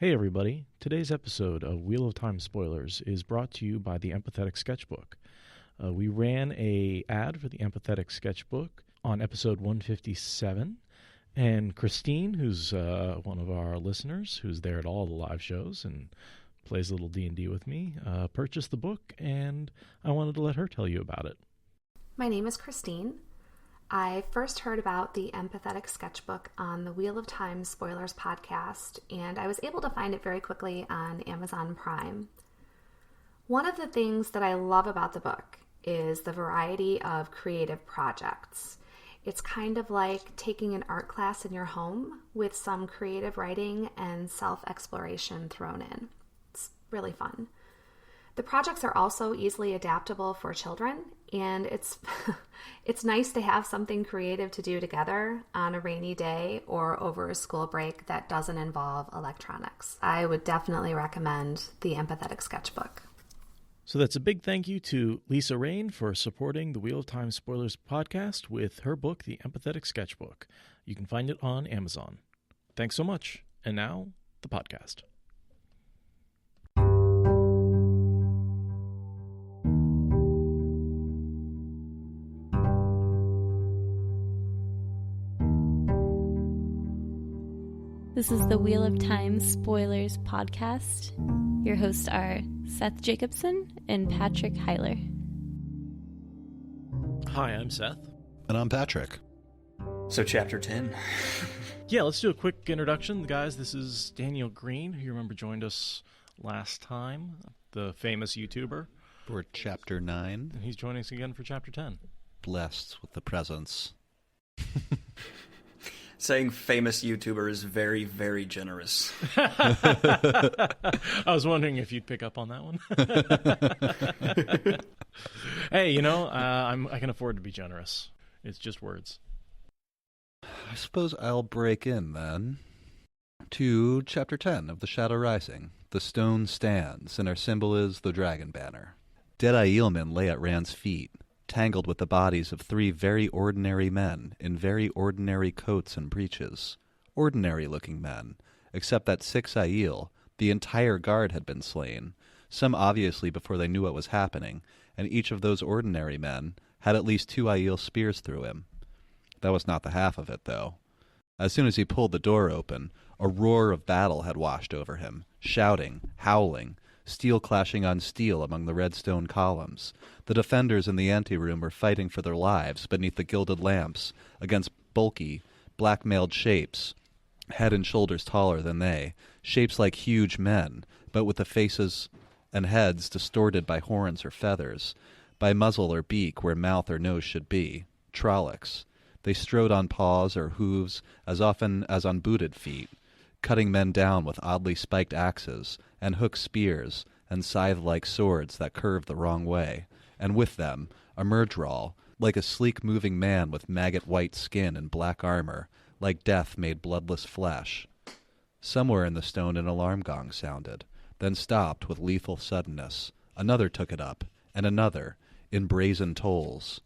Hey everybody, today's episode of Wheel of Time Spoilers is brought to you by the Empathetic Sketchbook. We ran a ad for the Empathetic Sketchbook on episode 157, and Christine, who's one of our listeners, who's there at all the live shows and plays a little D&D with me, purchased the book, and I wanted to let her tell you about it. My name is Christine. I first heard about the Empathetic Sketchbook on the Wheel of Time Spoilers podcast, and I was able to find it very quickly on Amazon Prime. One of the things that I love about the book is the variety of creative projects. It's kind of like taking an art class in your home with some creative writing and self-exploration thrown in. It's really fun. The projects are also easily adaptable for children, and it's nice to have something creative to do together on a rainy day or over a school break that doesn't involve electronics. I would definitely recommend the Empathetic Sketchbook. So that's a big thank you to Lisa Rain for supporting the Wheel of Time Spoilers podcast with her book, The Empathetic Sketchbook. You can find it on Amazon. Thanks so much. And now, the podcast. This is the Wheel of Time Spoilers podcast. Your hosts are Seth Jacobson and Patrick Heiler. Hi, I'm Seth. And I'm Patrick. So Chapter 10. Yeah, let's do a quick introduction. Guys, this is Daniel Green, who you remember joined us last time, the famous YouTuber. For Chapter 9. And he's joining us again for Chapter 10. Blessed with the presence. Saying famous YouTuber is very, very generous. I was wondering if you'd pick up on that one. Hey, I can afford to be generous. It's just words. I suppose I'll break in, then, to Chapter 10 of The Shadow Rising. The stone stands, and our symbol is the dragon banner. Dead Aielmen lay at Rand's feet, tangled with the bodies of 3 very ordinary men in very ordinary coats and breeches. Ordinary-looking men, except that 6 Aiel, the entire guard, had been slain, some obviously before they knew what was happening, and each of those ordinary men had at least 2 Aiel spears through him. That was not the half of it, though. As soon as he pulled the door open, a roar of battle had washed over him, shouting, howling, steel clashing on steel among the red stone columns. The defenders in the anteroom were fighting for their lives beneath the gilded lamps against bulky, black-mailed shapes, head and shoulders taller than they, shapes like huge men, but with the faces and heads distorted by horns or feathers, by muzzle or beak where mouth or nose should be, Trollocs. They strode on paws or hooves as often as on booted feet, cutting men down with oddly spiked axes, and hooked spears, and scythe-like swords that curved the wrong way, and with them a Myrddraal, like a sleek moving man with maggot-white skin and black armor, like death made bloodless flesh. Somewhere in the stone an alarm gong sounded, then stopped with lethal suddenness. Another took it up, and another, in brazen tolls.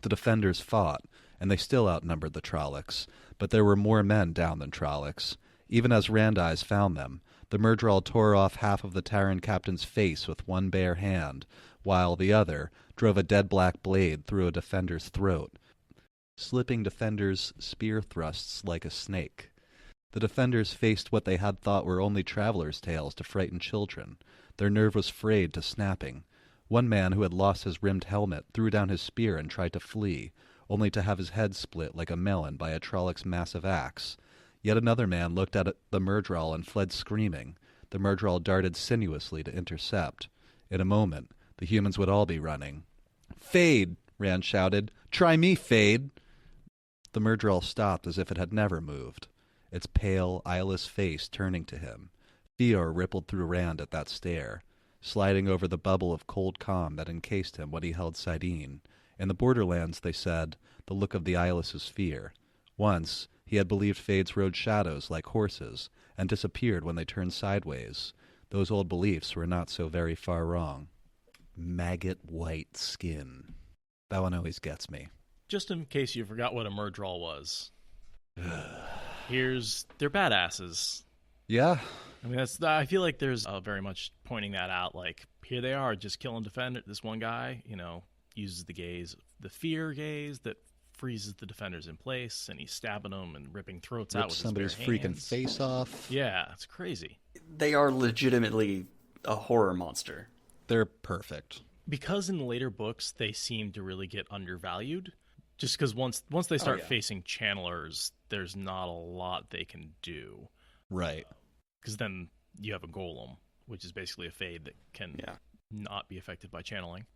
The defenders fought, and they still outnumbered the Trollocs, but there were more men down than Trollocs. Even as Randeyes found them, the Myrddraal tore off half of the Terran captain's face with one bare hand, while the other drove a dead black blade through a defender's throat, slipping defenders' spear thrusts like a snake. The defenders faced what they had thought were only travelers' tales to frighten children. Their nerve was frayed to snapping. One man who had lost his rimmed helmet threw down his spear and tried to flee, only to have his head split like a melon by a Trolloc's massive axe. Yet another man looked at the Myrddraal and fled screaming. The Myrddraal darted sinuously to intercept. In a moment, the humans would all be running. "Fade!" Rand shouted. "Try me, Fade!" The Myrddraal stopped as if it had never moved, its pale, eyeless face turning to him. Fear rippled through Rand at that stare, sliding over the bubble of cold calm that encased him when he held Sidene. In the borderlands, they said, the look of the eyeless is fear. Once, he had believed Fades rode shadows like horses, and disappeared when they turned sideways. Those old beliefs were not so very far wrong. Maggot-white skin. That one always gets me. Just in case you forgot what a Myrddraal was. They're badasses. Yeah, I mean, I feel like there's very much pointing that out. Like, here they are, just killing defender. This one guy, uses the fear gaze that freezes the defenders in place, and he's stabbing them and ripping throats out with somebody's his bare freaking hands. face off. Yeah, it's crazy. They are legitimately a horror monster. They're perfect. Because in the later books, they seem to really get undervalued. Just because once they start facing channelers, there's not a lot they can do. Right. Because then you have a golem, which is basically a fade that can not be affected by channeling.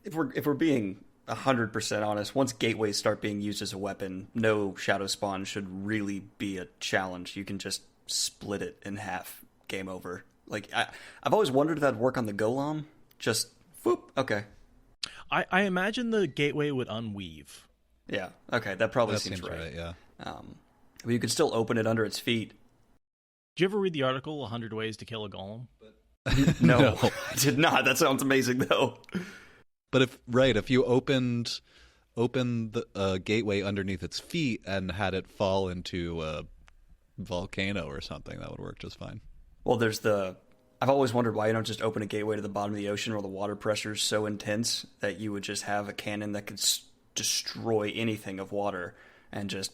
If we're being 100% honest, once gateways start being used as a weapon, no shadow spawn should really be a challenge. You can just split it in half. Game over. Like I've always wondered if that'd work on the golem. Just whoop. Okay. I imagine the gateway would unweave. Yeah. Okay. That probably seems right. Yeah. But you could still open it under its feet. Did you ever read the article 100 Ways to Kill a Golem? No, I did not. That sounds amazing though. But if you opened the gateway underneath its feet and had it fall into a volcano or something, that would work just fine. Well, I've always wondered why you don't just open a gateway to the bottom of the ocean where the water pressure is so intense that you would just have a cannon that could destroy anything of water and just,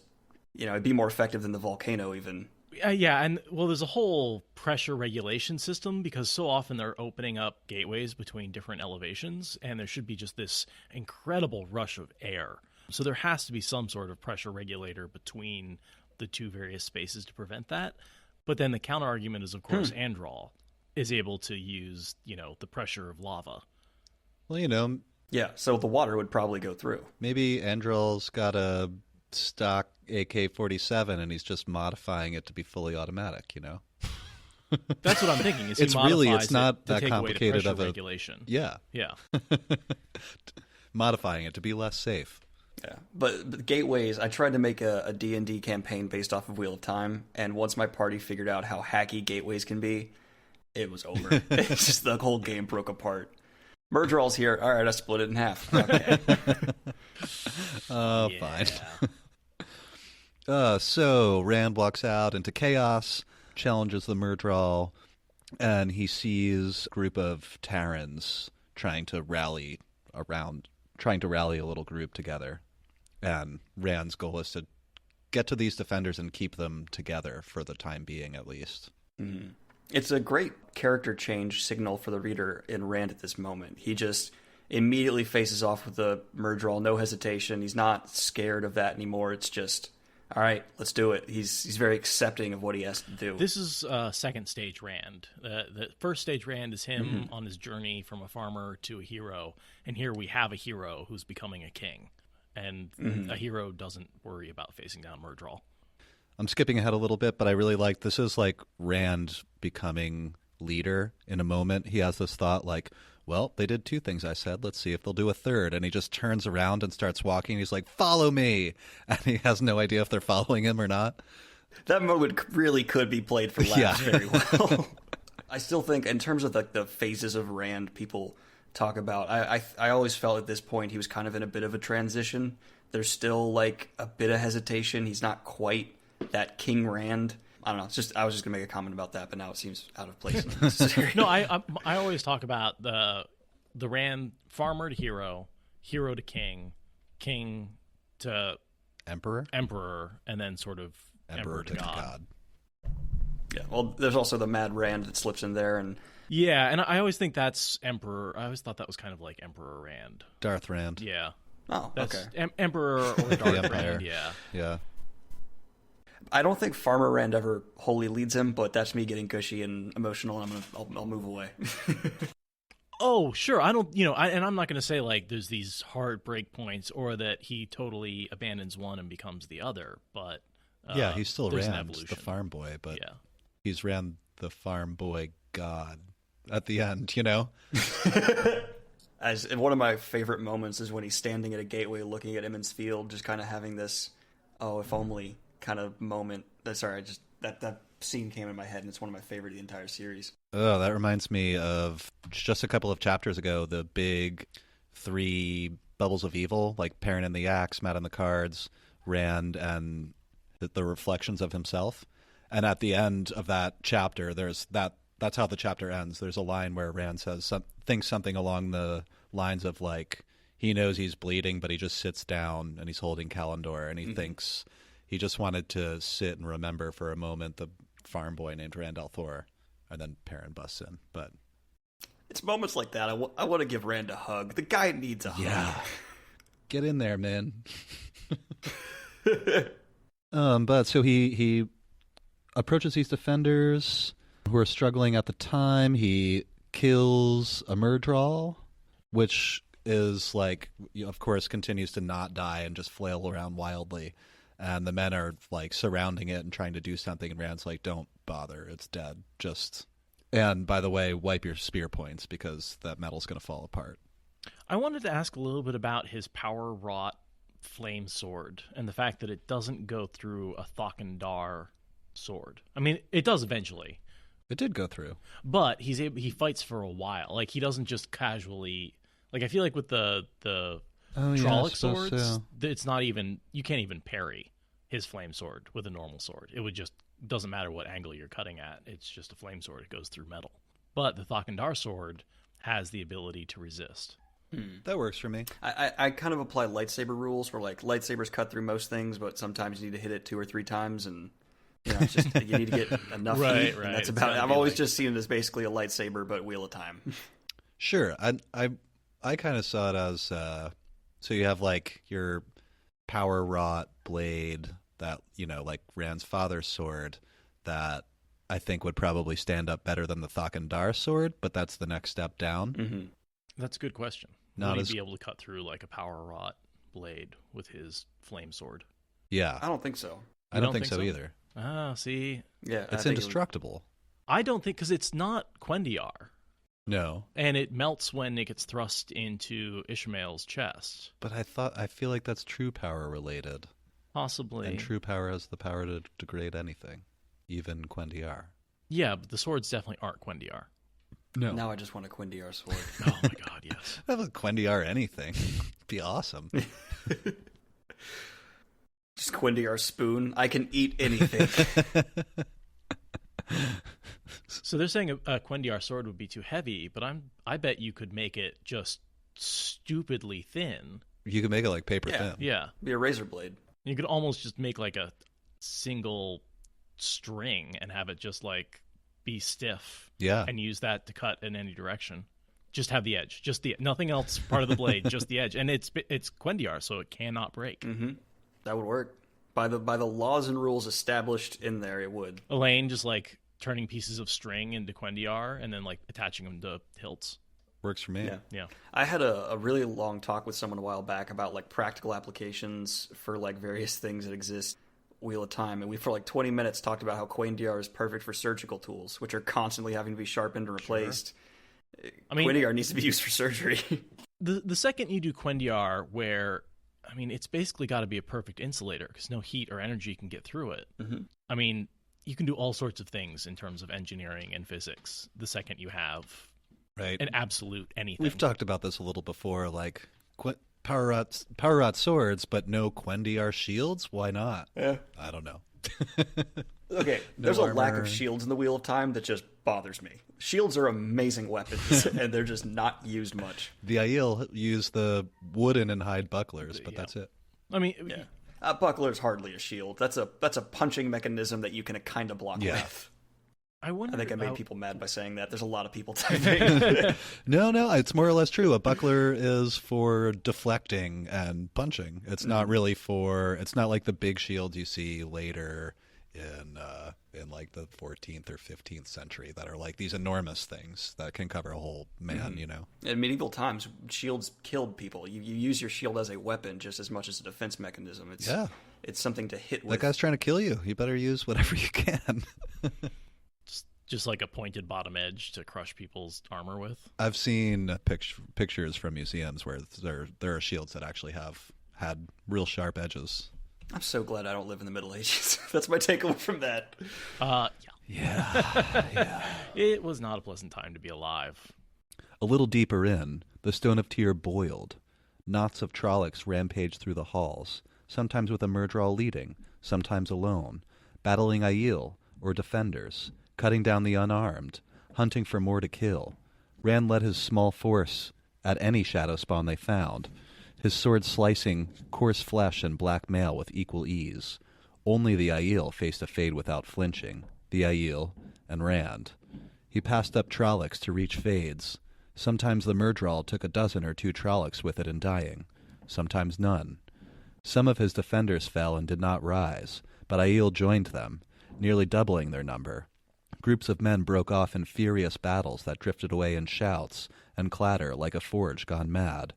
it'd be more effective than the volcano even. Yeah, and there's a whole pressure regulation system because so often they're opening up gateways between different elevations, and there should be just this incredible rush of air. So there has to be some sort of pressure regulator between the two various spaces to prevent that. But then the counter argument is, of course, Andral is able to use, the pressure of lava. Well, yeah, so the water would probably go through. Maybe Andral's got a stock AK-47 and he's just modifying it to be fully automatic, That's what I'm thinking. Is it's not to that take complicated away the of a regulation. Yeah. Modifying it to be less safe. Yeah, but the gateways, I tried to make a D&D campaign based off of Wheel of Time, and once my party figured out how hacky gateways can be, it was over. It's just the whole game broke apart. Murderall's here. All right, I split it in half. Okay. Fine. So Rand walks out into chaos, challenges the Murderall, and he sees a group of Terrans trying to rally a little group together. And Rand's goal is to get to these defenders and keep them together for the time being, at least. Mm-hmm. It's a great character change signal for the reader in Rand at this moment. He just immediately faces off with the Murderall, no hesitation. He's not scared of that anymore. It's just, all right, let's do it. He's very accepting of what he has to do. This is second stage Rand. The first stage Rand is him on his journey from a farmer to a hero, and here we have a hero who's becoming a king. And a hero doesn't worry about facing down Murderall. I'm skipping ahead a little bit, but I really like this is like Rand becoming leader in a moment. He has this thought like, well, they did two things I said. Let's see if they'll do a third. And he just turns around and starts walking. He's like, follow me. And he has no idea if they're following him or not. That moment really could be played for laughs very well. I still think in terms of the phases of Rand people talk about, I always felt at this point he was kind of in a bit of a transition. There's still like a bit of hesitation. He's not quite that King Rand. I don't know. It's just I was just gonna make a comment about that, but now it seems out of place. No, I always talk about the Rand farmer to hero, hero to king, king to emperor, and then sort of emperor to god. Yeah. Well, there's also the Mad Rand that slips in there, and yeah, and I always think that's emperor. I always thought that was kind of like Emperor Rand, Darth Rand. Yeah. Oh, that's okay. Emperor or Darth Rand. Yeah. Yeah. I don't think Farmer Rand ever wholly leads him, but that's me getting gushy and emotional, and I'll move away. Oh, sure. I don't, and I'm not going to say like there's these hard break points or that he totally abandons one and becomes the other, but yeah, he's still Rand, the farm boy, but yeah. He's Rand the farm boy god at the end, As one of my favorite moments is when he's standing at a gateway looking at Emmons Field, just kind of having this, oh, if only kind of moment. Sorry, that scene came in my head, and it's one of my favorite of the entire series. Oh, that reminds me of just a couple of chapters ago, the big 3 bubbles of evil, like Perrin and the Axe, Matt and the Cards, Rand, and the reflections of himself. And at the end of that chapter, that's how the chapter ends. There's a line where Rand thinks something along the lines of like, he knows he's bleeding, but he just sits down and he's holding Kalendor, and he thinks he just wanted to sit and remember for a moment the farm boy named Rand al'Thor, and then Perrin busts in. But it's moments like that. I want to give Rand a hug. The guy needs a hug. Get in there, man. But so he approaches these defenders who are struggling at the time. He kills a Myrddraal, which is like, of course, continues to not die and just flail around wildly. And the men are like surrounding it and trying to do something. And Rand's like, don't bother. It's dead. And by the way, wipe your spear points because that metal's going to fall apart. I wanted to ask a little bit about his power-wrought flame sword and the fact that it doesn't go through a Thakandar sword. I mean, it does eventually. It did go through. But he fights for a while. Like, he doesn't just casually... Like, I feel like with the Trolloc swords, it's not even... You can't even parry his flame sword with a normal sword. It would just... Doesn't matter what angle you're cutting at. It's just a flame sword. It goes through metal. But the Thakandar sword has the ability to resist. That works for me. I kind of apply lightsaber rules where, like, lightsabers cut through most things, but sometimes you need to hit it 2 or 3 times, and you know, it's just you need to get enough heat. Right. And that's about it. I've always just seen it as basically a lightsaber, but Wheel of Time. Sure. I kind of saw it as so you have like your power wrought blade that, you know, like Rand's father's sword that I think would probably stand up better than the Thakandar sword, but that's the next step down. Mm-hmm. That's a good question. Would he be able to cut through like a power wrought blade with his flame sword? Yeah. I don't think so. I don't think so either. Ah, see. Yeah, it's indestructible. I don't think, because it's not Quendiar. No. And it melts when it gets thrust into Ishmael's chest. But I feel like that's true power related. Possibly. And true power has the power to degrade anything, even Quendiar. Yeah, but the swords definitely aren't Quendiar. No. Now I just want a Quendiar sword. Oh my god, yes. I have a Quendiar anything. Be awesome. Just Quendiar spoon. I can eat anything. So they're saying a Quendiar sword would be too heavy, but I bet you could make it just stupidly thin. You could make it like paper thin. Yeah. Be a razor blade. You could almost just make like a single string and have it just like be stiff. Yeah. And use that to cut in any direction. Just have the edge. Nothing else part of the blade, just the edge. And it's Quendiar, so it cannot break. Mm-hmm. That would work. By the laws and rules established in there, it would. Elaine just like turning pieces of string into Quendiar and then like attaching them to hilts. Works for me. Yeah. I had a really long talk with someone a while back about like practical applications for like various things that exist. Wheel of Time, and we for like 20 minutes talked about how Quendiar is perfect for surgical tools, which are constantly having to be sharpened and replaced. Sure. I mean, Quendiar needs to be used for surgery. the second you do Quendiar, where I mean, it's basically got to be a perfect insulator because no heat or energy can get through it. Mm-hmm. I mean, you can do all sorts of things in terms of engineering and physics the second you have an absolute anything. We've talked about this a little before, like power rot swords, but no Quendiar shields? Why not? Yeah. I don't know. Okay, there's a lack of shields in the Wheel of Time that just bothers me. Shields are amazing weapons, and they're just not used much. The Aiel use the wooden and hide bucklers, but that's it. I mean, buckler's hardly a shield. That's a punching mechanism that you can kind of block with. I think I made people mad by saying that. There's a lot of people typing. No, it's more or less true. A buckler is for deflecting and punching. It's not really for. It's not like the big shields you see later in like the 14th or 15th century that are like these enormous things that can cover a whole man. You know, in medieval times, shields killed people. You use your shield as a weapon just as much as a defense mechanism. It's something to hit with. That guy's trying to kill you. You better use whatever you can. Just like a pointed bottom edge to crush people's armor with. I've seen pictures from museums where there are shields that actually have had real sharp edges. I'm so glad I don't live in the Middle Ages. That's my takeaway from that. Yeah. It was not a pleasant time to be alive. A little deeper in, the Stone of Tyr boiled. Knots of Trollocs rampaged through the halls, sometimes with a Myrddraal leading, sometimes alone, battling Aiel, or defenders, cutting down the unarmed, hunting for more to kill. Rand led his small force at any shadow spawn they found, his sword slicing coarse flesh and black mail with equal ease. Only the Aiel faced a fade without flinching, the Aiel and Rand. He passed up Trollocs to reach fades. Sometimes the Murdral took a dozen or two Trollocs with it in dying, sometimes none. Some of his defenders fell and did not rise, but Aiel joined them, nearly doubling their number. Groups of men broke off in furious battles that drifted away in shouts and clatter like a forge gone mad.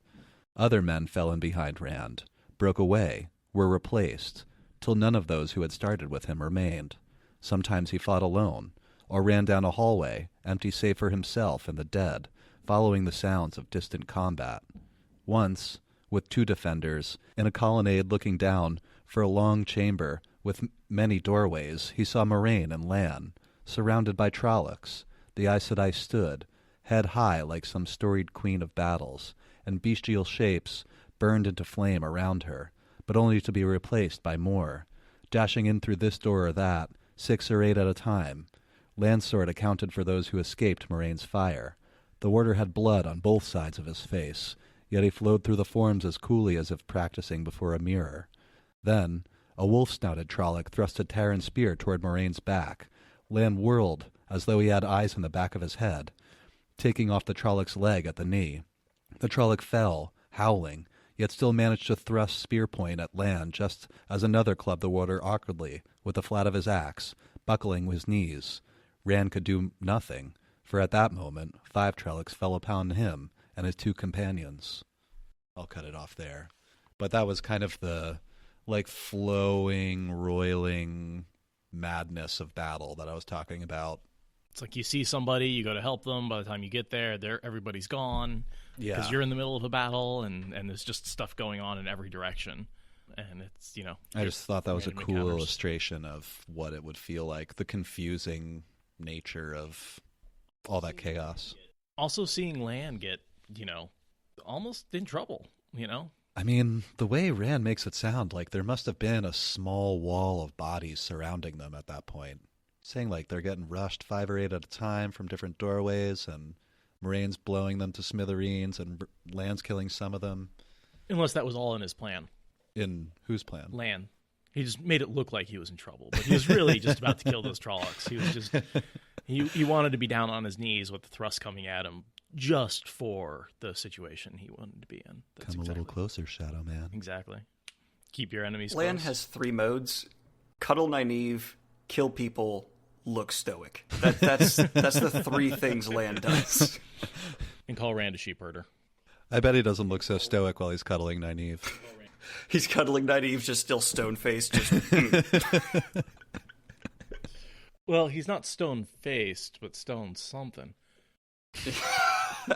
Other men fell in behind Rand, broke away, were replaced, till none of those who had started with him remained. Sometimes he fought alone, or ran down a hallway, empty save for himself and the dead, following the sounds of distant combat. Once, with two defenders, in a colonnade looking down for a long chamber with many doorways, he saw Moraine and Lan, surrounded by Trollocs. The Aes Sedai stood, head high like some storied queen of battles, and bestial shapes burned into flame around her, but only to be replaced by more, dashing in through this door or that, 6 or 8 at a time. Lansword accounted for those who escaped Moraine's fire. The warder had blood on both sides of his face, yet he flowed through the forms as coolly as if practicing before a mirror. Then, a wolf-snouted Trolloc thrust a Terran spear toward Moraine's back. Lan whirled, as though he had eyes in the back of his head, taking off the Trolloc's leg at the knee. The Trolloc fell, howling, yet still managed to thrust spear point at Lan just as another clubbed the warder awkwardly with the flat of his axe, buckling his knees. Rand could do nothing, for at that moment 5 Trollocs fell upon him and his 2 companions. I'll cut it off there. But that was kind of the, flowing, roiling madness of battle that I was talking about. It's like you see somebody, you go to help them. By the time you get there, everybody's gone. Yeah. Because you're in the middle of a battle, and there's just stuff going on in every direction. And it's, I just thought that was a cool illustration of what it would feel like, the confusing nature of all that chaos. Also seeing Lan get, almost in trouble, I mean, the way Rand makes it sound like there must have been a small wall of bodies surrounding them at that point. Saying they're getting rushed 5 or 8 at a time from different doorways, and Moraine's blowing them to smithereens, and Lan's killing some of them. Unless that was all in his plan. In whose plan? Lan. He just made it look like he was in trouble, but he was really just about to kill those Trollocs. He was just he wanted to be down on his knees with the thrust coming at him just for the situation he wanted to be in. Come a little closer, Shadow Man. Exactly. Keep your enemies Lan close. has 3 modes: cuddle Nynaeve, kill people, look stoic. That's the 3 things Lan does. And call Rand a sheep herder. I bet he doesn't look so stoic while he's cuddling Nynaeve. He's cuddling Nynaeve, just still stone-faced. Well, he's not stone-faced, but stone something.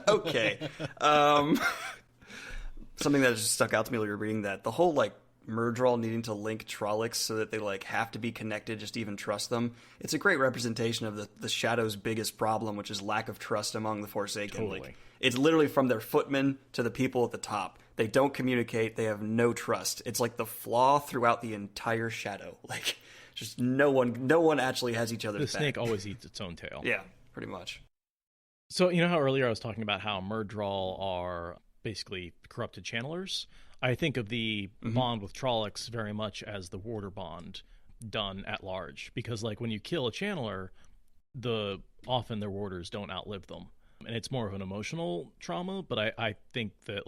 Okay. Something that just stuck out to me while you were reading that, the whole Murdral needing to link Trollocs so that they have to be connected just to even trust them. It's a great representation of the Shadow's biggest problem, which is lack of trust among the Forsaken. Totally. It's literally from their footmen to the people at the top. They don't communicate. They have no trust. It's the flaw throughout the entire Shadow. Just no one actually has each other's The snake back. always eats its own tail. Yeah, pretty much. So, how earlier I was talking about how Murdral are basically corrupted channelers? I think of the bond with Trollocs very much as the warder bond done at large. Because, when you kill a channeler, often their warders don't outlive them. And it's more of an emotional trauma, but I think that,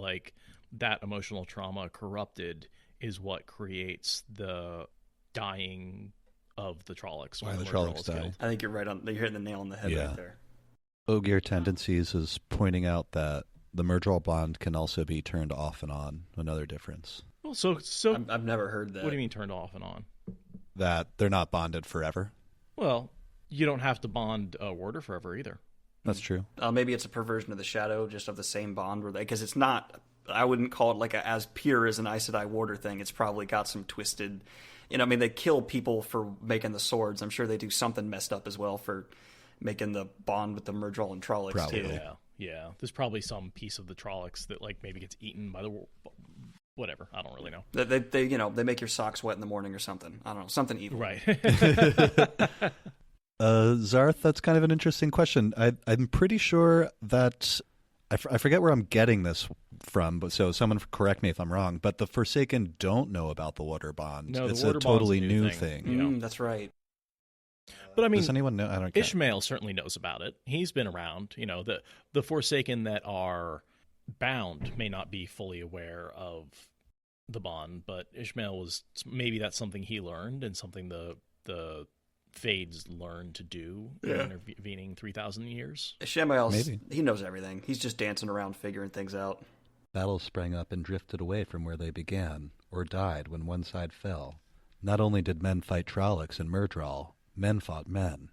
that emotional trauma corrupted is what creates the dying of the Trollocs. Why the Murdral Trollocs is die. killed. I think you're right on. You're hitting the nail on the head right there. Ogier Tendencies is pointing out that the Murdral bond can also be turned off and on. Another difference. Well, so I've never heard that. what do you mean turned off and on? That they're not bonded forever. Well, you don't have to bond a warder forever either. That's true. Maybe it's a perversion of the Shadow, just of the same bond, because it's not. I wouldn't call it as pure as an Aes Sedai warder thing. It's probably got some twisted. They kill people for making the swords. I'm sure they do something messed up as well for making the bond with the Murdral and Trollocs Probably. too. Yeah. There's probably some piece of the Trollocs that maybe gets eaten by the whatever. I don't really know. They make your socks wet in the morning or something. I don't know, something evil. Right. Zarth, that's kind of an interesting question. I'm pretty sure that I forget where I'm getting this from, but so someone correct me if I'm wrong. But the Forsaken don't know about the water bond. No, it's the water a totally bond's a new new thing. thing. That's right. But I mean, does anyone know? I don't care. Ishmael certainly knows about it. He's been around. The Forsaken that are bound may not be fully aware of the bond, but Ishmael was, maybe that's something he learned and something the Fades learned to do in intervening 3,000 years. Shamael's, he knows everything. He's just dancing around figuring things out. Battles sprang up and drifted away from where they began, or died when one side fell. Not only did men fight Trollocs and Myrddraal, men fought men.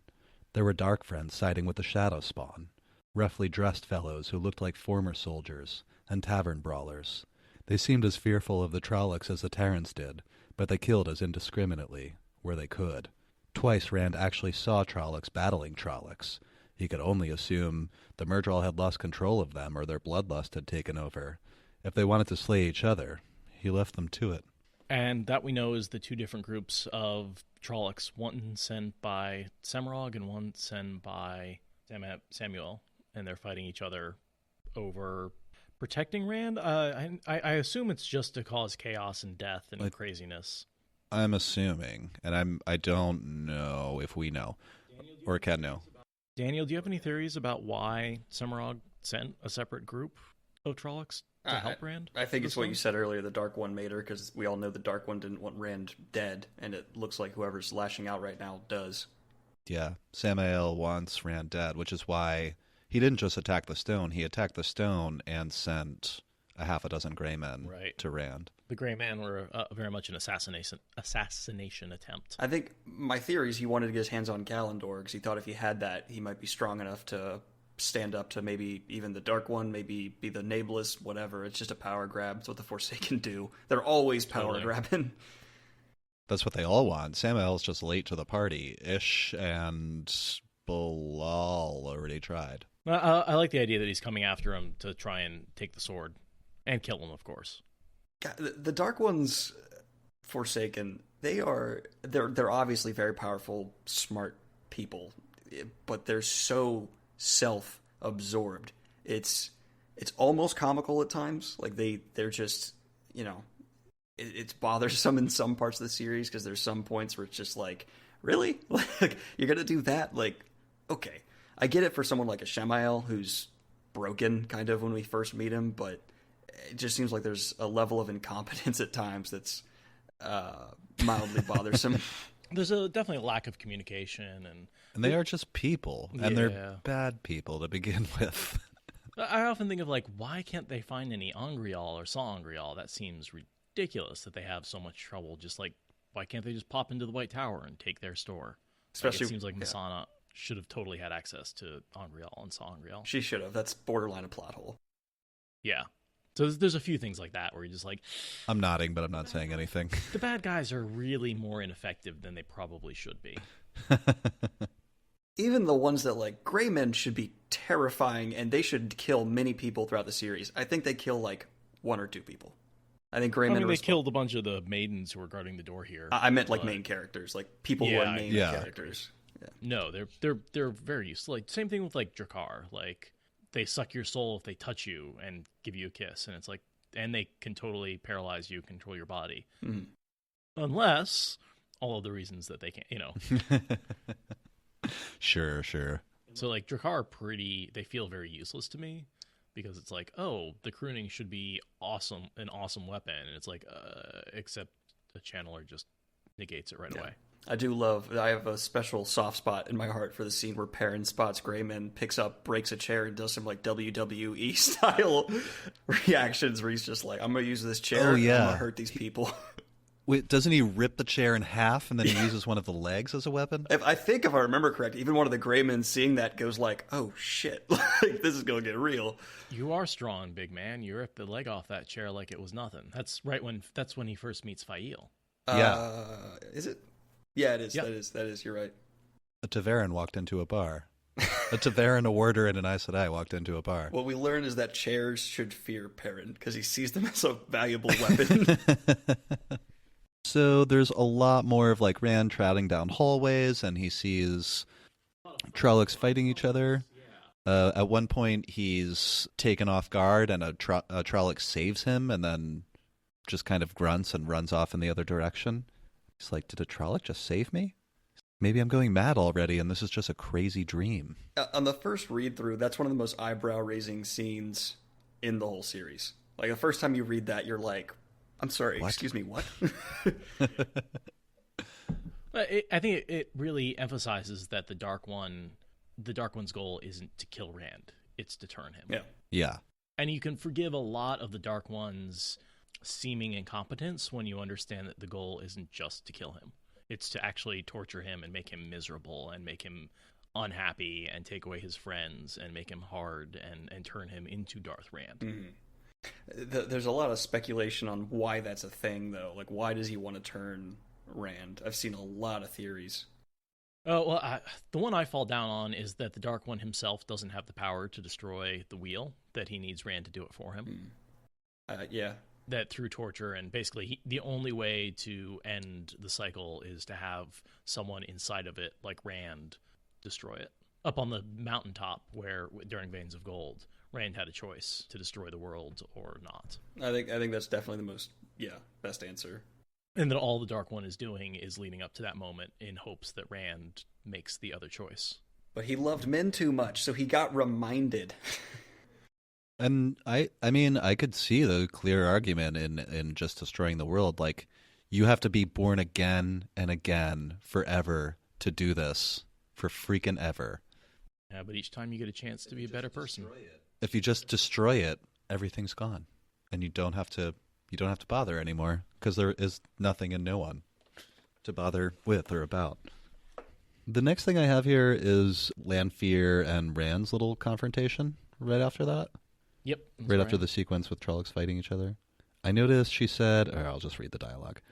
There were dark friends siding with the Shadow Spawn, roughly dressed fellows who looked like former soldiers, and tavern brawlers. They seemed as fearful of the Trollocs as the Terrans did, but they killed as indiscriminately, where they could. Twice Rand actually saw Trollocs battling Trollocs. He could only assume the Myrddraal had lost control of them or their bloodlust had taken over. If they wanted to slay each other, he left them to it. And that we know is the two different groups of Trollocs, one sent by Semrog and one sent by Samuel, and they're fighting each other over protecting Rand. I assume it's just to cause chaos and death and craziness. I'm assuming, and I don't know if we know or can know. Daniel, do you have any theories about why Semrog sent a separate group of Trollocs to help Rand? I think it's what you said earlier. The Dark One made her, because we all know the Dark One didn't want Rand dead, and it looks like whoever's lashing out right now does. Yeah, Samael wants Rand dead, which is why he didn't just attack the stone. He attacked the stone and sent a half a dozen Grey Men to Rand. The Grey Men were very much an assassination attempt. I think my theory is he wanted to get his hands on Gallandor, because he thought if he had that, he might be strong enough to stand up to maybe even the Dark One, maybe be the Nameless, whatever. It's just a power grab. It's what the Forsaken do. They're always power grabbing. That's what they all want. Samael's just late to the party. Ish and Bilal already tried. I like the idea that he's coming after him to try and take the sword and kill him, of course. God, the Dark Ones, Forsaken, they're obviously very powerful, smart people, but they're so self-absorbed. It's almost comical at times. Like they're just, it's bothersome in some parts of the series, because there's some points where it's just like, really? Like, you're gonna do that? Like, okay, I get it for someone like a Shamael who's broken kind of when we first meet him, but it just seems like there's a level of incompetence at times that's mildly bothersome. There's definitely a lack of communication, and they are just people, and they're bad people to begin with. I often think of, like, why can't they find any Angreal or Sangreal? That seems ridiculous that they have so much trouble. Just like, why can't they just pop into the White Tower and take their store? Especially, it seems like Masana should have totally had access to Angreal and Sangreal. She should have. That's borderline a plot hole. Yeah. So there's a few things like that where you're just like... I'm nodding, but I'm not saying anything. The bad guys are really more ineffective than they probably should be. Even the ones that, like, Grey Men should be terrifying, and they should kill many people throughout the series. I think they kill, like, one or two people. I think Grey Men... they killed a bunch of the maidens who were guarding the door here. I meant, like, main characters. Like, people who are named characters. Yeah. No, they're very useful. Like, same thing with, like, Drakkar. Like... They suck your soul if they touch you and give you a kiss, and it's like, and they can totally paralyze you, control your body, unless all of the reasons that they can't, Sure. So like Drakkar, they feel very useless to me, because it's like, oh, the crooning should be an awesome weapon, and it's like, except the channeler just negates it right away. I have a special soft spot in my heart for the scene where Perrin spots Grey Men, picks up, breaks a chair, and does some, like, WWE style reactions where he's just like, I'm going to use this chair, and I'm going to hurt these people. Wait, doesn't he rip the chair in half and then he uses one of the legs as a weapon? If I remember correct, even one of the Grey Men seeing that goes like, oh shit, like, this is going to get real. You are strong, big man. You ripped the leg off that chair like it was nothing. That's when he first meets Fael. Is it? Yeah, it is. Yep. That is. You're right. A Taveran walked into a bar. A Taveran, a warder, and an Aes Sedai walked into a bar. What we learn is that chairs should fear Perrin, because he sees them as a valuable weapon. So there's a lot more of, like, Rand trotting down hallways, and he sees Trollocs fighting each other. At one point, he's taken off guard, and a Trolloc saves him, and then just kind of grunts and runs off in the other direction. He's like, did a Trolloc just save me? Maybe I'm going mad already, and this is just a crazy dream. On the first read-through, that's one of the most eyebrow-raising scenes in the whole series. Like, the first time you read that, you're like, I'm sorry, what? Excuse me, what? I think it really emphasizes that the Dark One's goal isn't to kill Rand, it's to turn him. Yeah. And you can forgive a lot of the Dark One's seeming incompetence when you understand that the goal isn't just to kill him. It's to actually torture him and make him miserable and make him unhappy and take away his friends and make him hard and turn him into Darth Rand. Mm-hmm. There's a lot of speculation on why that's a thing, though. Like, why does he want to turn Rand? I've seen a lot of theories. Oh, well, the one I fall down on is that the Dark One himself doesn't have the power to destroy the wheel, that he needs Rand to do it for him. Yeah. That through torture, and basically the only way to end the cycle is to have someone inside of it, like Rand, destroy it. Up on the mountaintop where, during Veins of Gold, Rand had a choice to destroy the world or not. I think that's definitely the most, best answer. And that all the Dark One is doing is leading up to that moment in hopes that Rand makes the other choice. But he loved men too much, so he got reminded. And I mean, I could see the clear argument in just destroying the world. Like, you have to be born again and again forever to do this, for freaking ever. Yeah, but each time you get a chance to be a better person. If you just destroy it, everything's gone, and you don't have to bother anymore, because there is nothing and no one to bother with or about. The next thing I have here is Lanfear and Rand's little confrontation right after that. Yep. Right after the sequence with Trollocs fighting each other. I noticed she said, or I'll just read the dialogue.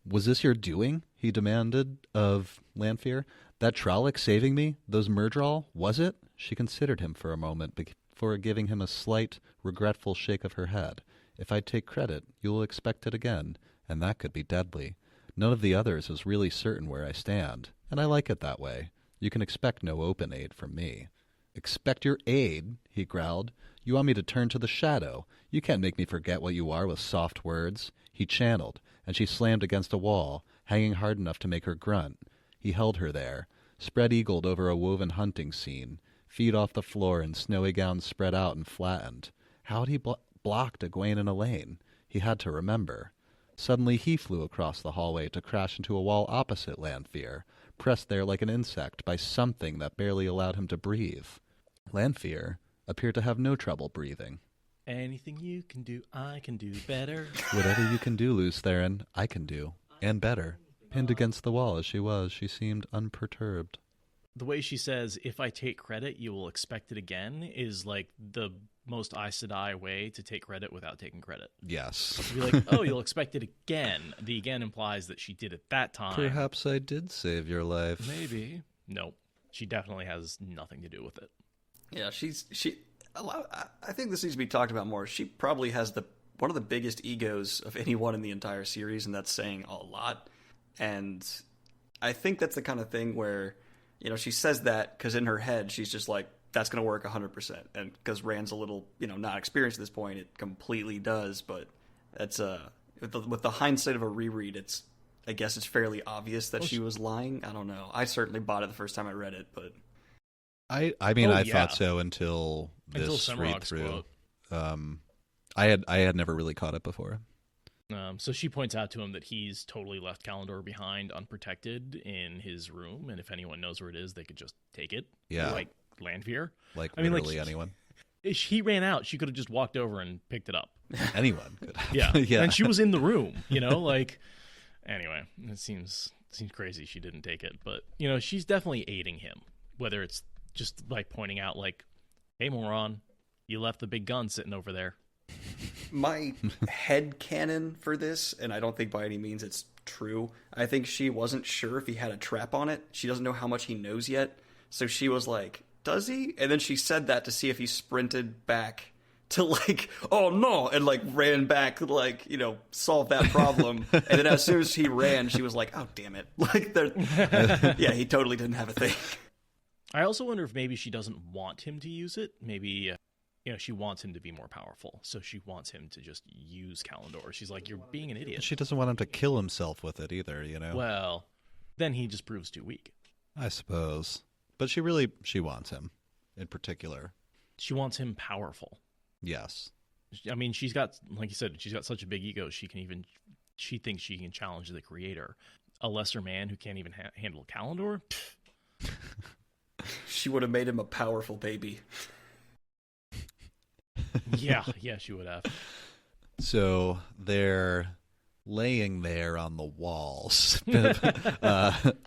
Was this your doing? He demanded of Lanfear. That Trolloc saving me? Those Myrddraal? Was it? She considered him for a moment before giving him a slight, regretful shake of her head. If I take credit, you will expect it again, and that could be deadly. None of the others is really certain where I stand, and I like it that way. You can expect no open aid from me. Expect your aid, he growled. You want me to turn to the shadow. You can't make me forget what you are with soft words. He channeled, and she slammed against a wall, hanging hard enough to make her grunt. He held her there, spread-eagled over a woven hunting scene, feet off the floor and snowy gowns spread out and flattened. How had he blocked Egwene and Elaine? He had to remember. Suddenly he flew across the hallway to crash into a wall opposite Lanfear, pressed there like an insect by something that barely allowed him to breathe. Lanfear appeared to have no trouble breathing. Anything you can do, I can do better. Whatever you can do, Lews Therin, I can do, and better. Pinned against the wall as she was, she seemed unperturbed. The way she says, if I take credit, you will expect it again, is like the most Aes Sedai way to take credit without taking credit. Yes. Be like, oh, you'll expect it again. The again implies that she did it that time. Perhaps I did save your life. Maybe. No, she definitely has nothing to do with it. Yeah, I think this needs to be talked about more. She probably has one of the biggest egos of anyone in the entire series, and that's saying a lot. And I think that's the kind of thing where, she says that because in her head she's just like, that's going to work 100%. And because Rand's a little, not experienced at this point, it completely does. But that's with the hindsight of a reread, I guess it's fairly obvious that she was lying. I don't know. I certainly bought it the first time I read it, but I thought so until this read through. I had never really caught it before. So she points out to him that he's totally left Kalendor behind unprotected in his room, and if anyone knows where it is, they could just take it. Yeah. Like Lanfear. Literally anyone. He ran out. She could have just walked over and picked it up. Anyone could have. Yeah. Yeah. And she was in the room, Anyway, it seems crazy she didn't take it. But, she's definitely aiding him, whether it's just like pointing out like, hey, moron, you left the big gun sitting over there. My head canon for this, and I don't think by any means it's true, I think she wasn't sure if he had a trap on it. She doesn't know how much he knows yet. So she was like, does he? And then she said that to see if he sprinted back to like, oh no, and like ran back to like, solve that problem. And then as soon as he ran, she was like, oh damn it. Like, yeah, he totally didn't have a thing. I also wonder if maybe she doesn't want him to use it. Maybe, she wants him to be more powerful. So she wants him to just use Kalendor. She's like, you're being an idiot. She doesn't want him to kill himself with it either, Well, then he just proves too weak. I suppose. But she wants him in particular. She wants him powerful. Yes. I mean, she's got, like you said, she's got such a big ego. She thinks she can challenge the creator. A lesser man who can't even handle Kalendor? She would have made him a powerful baby. yeah, she would have. So they're laying there on the walls,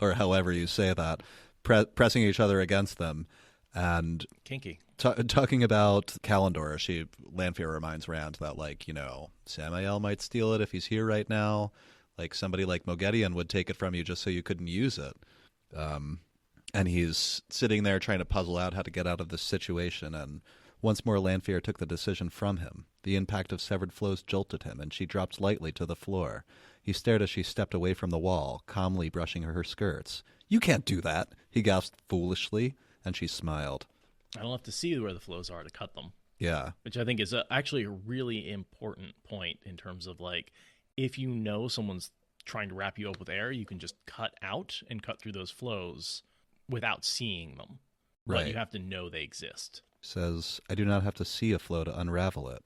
or however you say that, pressing each other against them, and kinky. Talking about Kalendor. Lanfear reminds Rand that, Samael might steal it if he's here right now. Like, somebody like Moghedien would take it from you just so you couldn't use it. And he's sitting there trying to puzzle out how to get out of this situation, and once more Lanfear took the decision from him. The impact of severed flows jolted him, and she dropped lightly to the floor. He stared as she stepped away from the wall, calmly brushing her skirts. "You can't do that," he gasped foolishly, and she smiled. I don't have to see where the flows are to cut them. Yeah. Which I think is actually a really important point in terms of, if you know someone's trying to wrap you up with air, you can just cut out and cut through those flows without seeing them. Right. But you have to know they exist. Says, "I do not have to see a flow to unravel it,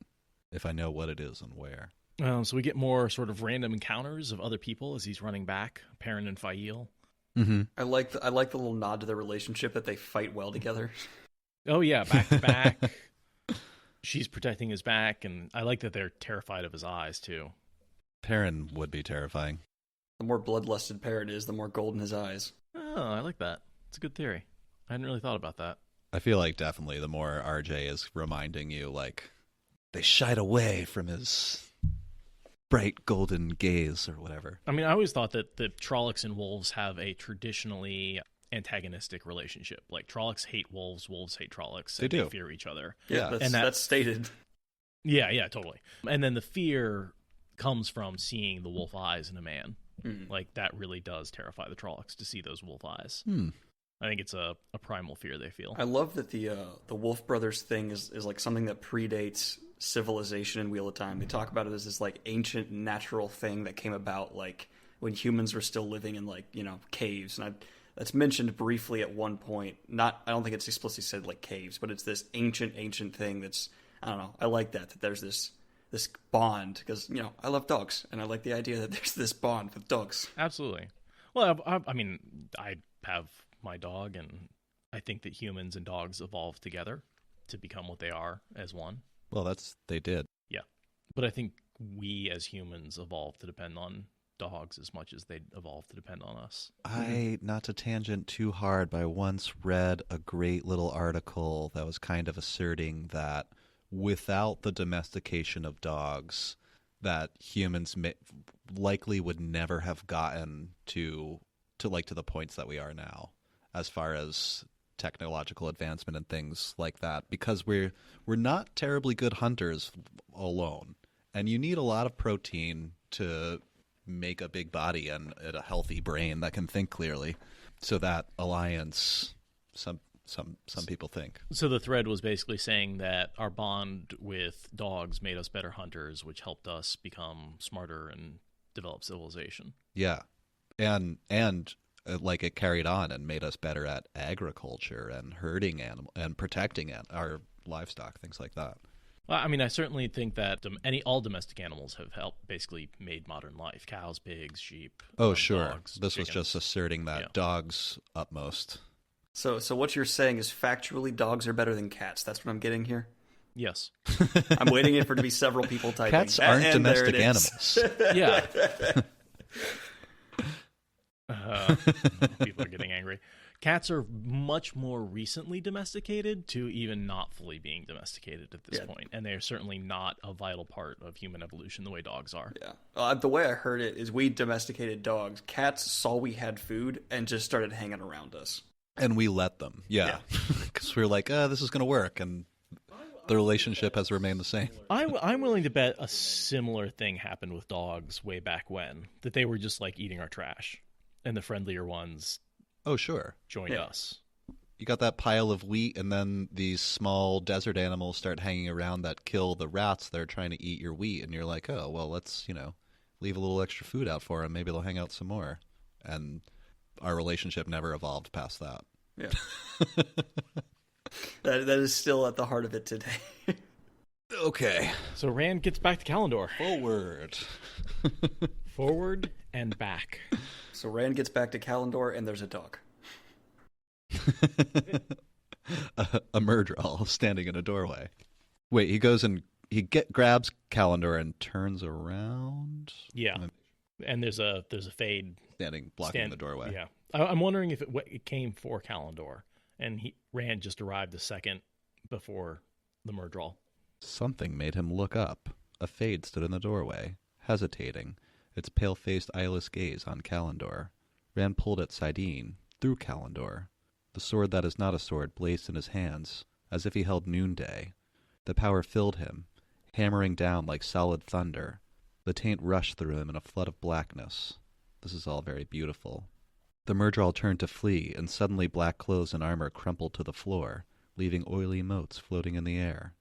if I know what it is and where." So we get more sort of random encounters of other people as he's running back, Perrin and Fael. Mm-hmm. I like the little nod to their relationship, that they fight well together. Oh yeah, back to back. She's protecting his back, and I like that they're terrified of his eyes too. Perrin would be terrifying. The more bloodlusted Perrin is, the more gold in his eyes. Oh, I like that. It's a good theory. I hadn't really thought about that. I feel like definitely the more RJ is reminding you, they shied away from his bright golden gaze or whatever. I mean, I always thought that the Trollocs and wolves have a traditionally antagonistic relationship. Like, Trollocs hate wolves, wolves hate Trollocs. They do. They fear each other. Yeah, and that's stated. Yeah, totally. And then the fear comes from seeing the wolf eyes in a man. Like, that really does terrify the Trollocs to see those wolf eyes. I think it's a primal fear they feel. I love that the Wolf Brothers thing is something that predates civilization in Wheel of Time. They talk about it as this ancient natural thing that came about when humans were still living in caves, and that's mentioned briefly at one point. I don't think it's explicitly said caves, but it's this ancient thing that's, I don't know. I like that there's this bond, because I love dogs, and I like the idea that there's this bond with dogs. Absolutely. Well, I mean, I have my dog, and I think that humans and dogs evolved together to become what they are as one. Well, they did. Yeah. But I think we as humans evolved to depend on dogs as much as they evolved to depend on us. Not to tangent too hard, but I once read a great little article that was kind of asserting that without the domestication of dogs, that humans likely would never have gotten to the points that we are now, as far as technological advancement and things like that, because we're not terribly good hunters alone, and you need a lot of protein to make a big body and a healthy brain that can think clearly. So that alliance, some people think. So the thread was basically saying that our bond with dogs made us better hunters, which helped us become smarter and develop civilization. Yeah, and it carried on and made us better at agriculture and herding animal and protecting our livestock, things like that. Well, I mean, I certainly think that all domestic animals have basically made modern life. Cows, pigs, sheep. Oh, sure. Dogs, this chickens. was just asserting that dogs utmost. So what you're saying is factually dogs are better than cats. That's what I'm getting here? Yes. I'm waiting for it to be several people typing. Cats aren't and domestic animals. Yeah. People are getting angry. Cats are much more recently domesticated to even not fully being domesticated at this point. And they are certainly not a vital part of human evolution the way dogs are. Yeah. The way I heard it is we domesticated dogs. Cats saw we had food and just started hanging around us. And we let them. Yeah. Because we were like, this is going to work. And the relationship has remained the same. I'm willing to bet a similar thing happened with dogs way back when, that they were just eating our trash. And the friendlier ones joined us. you got that pile of wheat, and then these small desert animals start hanging around that kill the rats that are trying to eat your wheat, and you're like, oh, well, let's, leave a little extra food out for them. Maybe they'll hang out some more. And our relationship never evolved past that. Yeah. That is still at the heart of it today. Okay. So Rand gets back to Kalendor. Forward. Forward and back. So Rand gets back to Kalendor, and there's a dog. a Murdral standing in a doorway. Wait, he goes and grabs Kalendor and turns around. Yeah, and there's a fade blocking the doorway. Yeah, I'm wondering if it came for Kalendor, and Rand just arrived a second before the Murdral. Something made him look up. A fade stood in the doorway, hesitating, its pale-faced, eyeless gaze on Kalendor. Rand pulled at Sidene, through Kalendor. The sword that is not a sword blazed in his hands, as if he held noonday. The power filled him, hammering down like solid thunder. The taint rushed through him in a flood of blackness. This is all very beautiful. The Murdral turned to flee, and suddenly black clothes and armor crumpled to the floor, leaving oily motes floating in the air.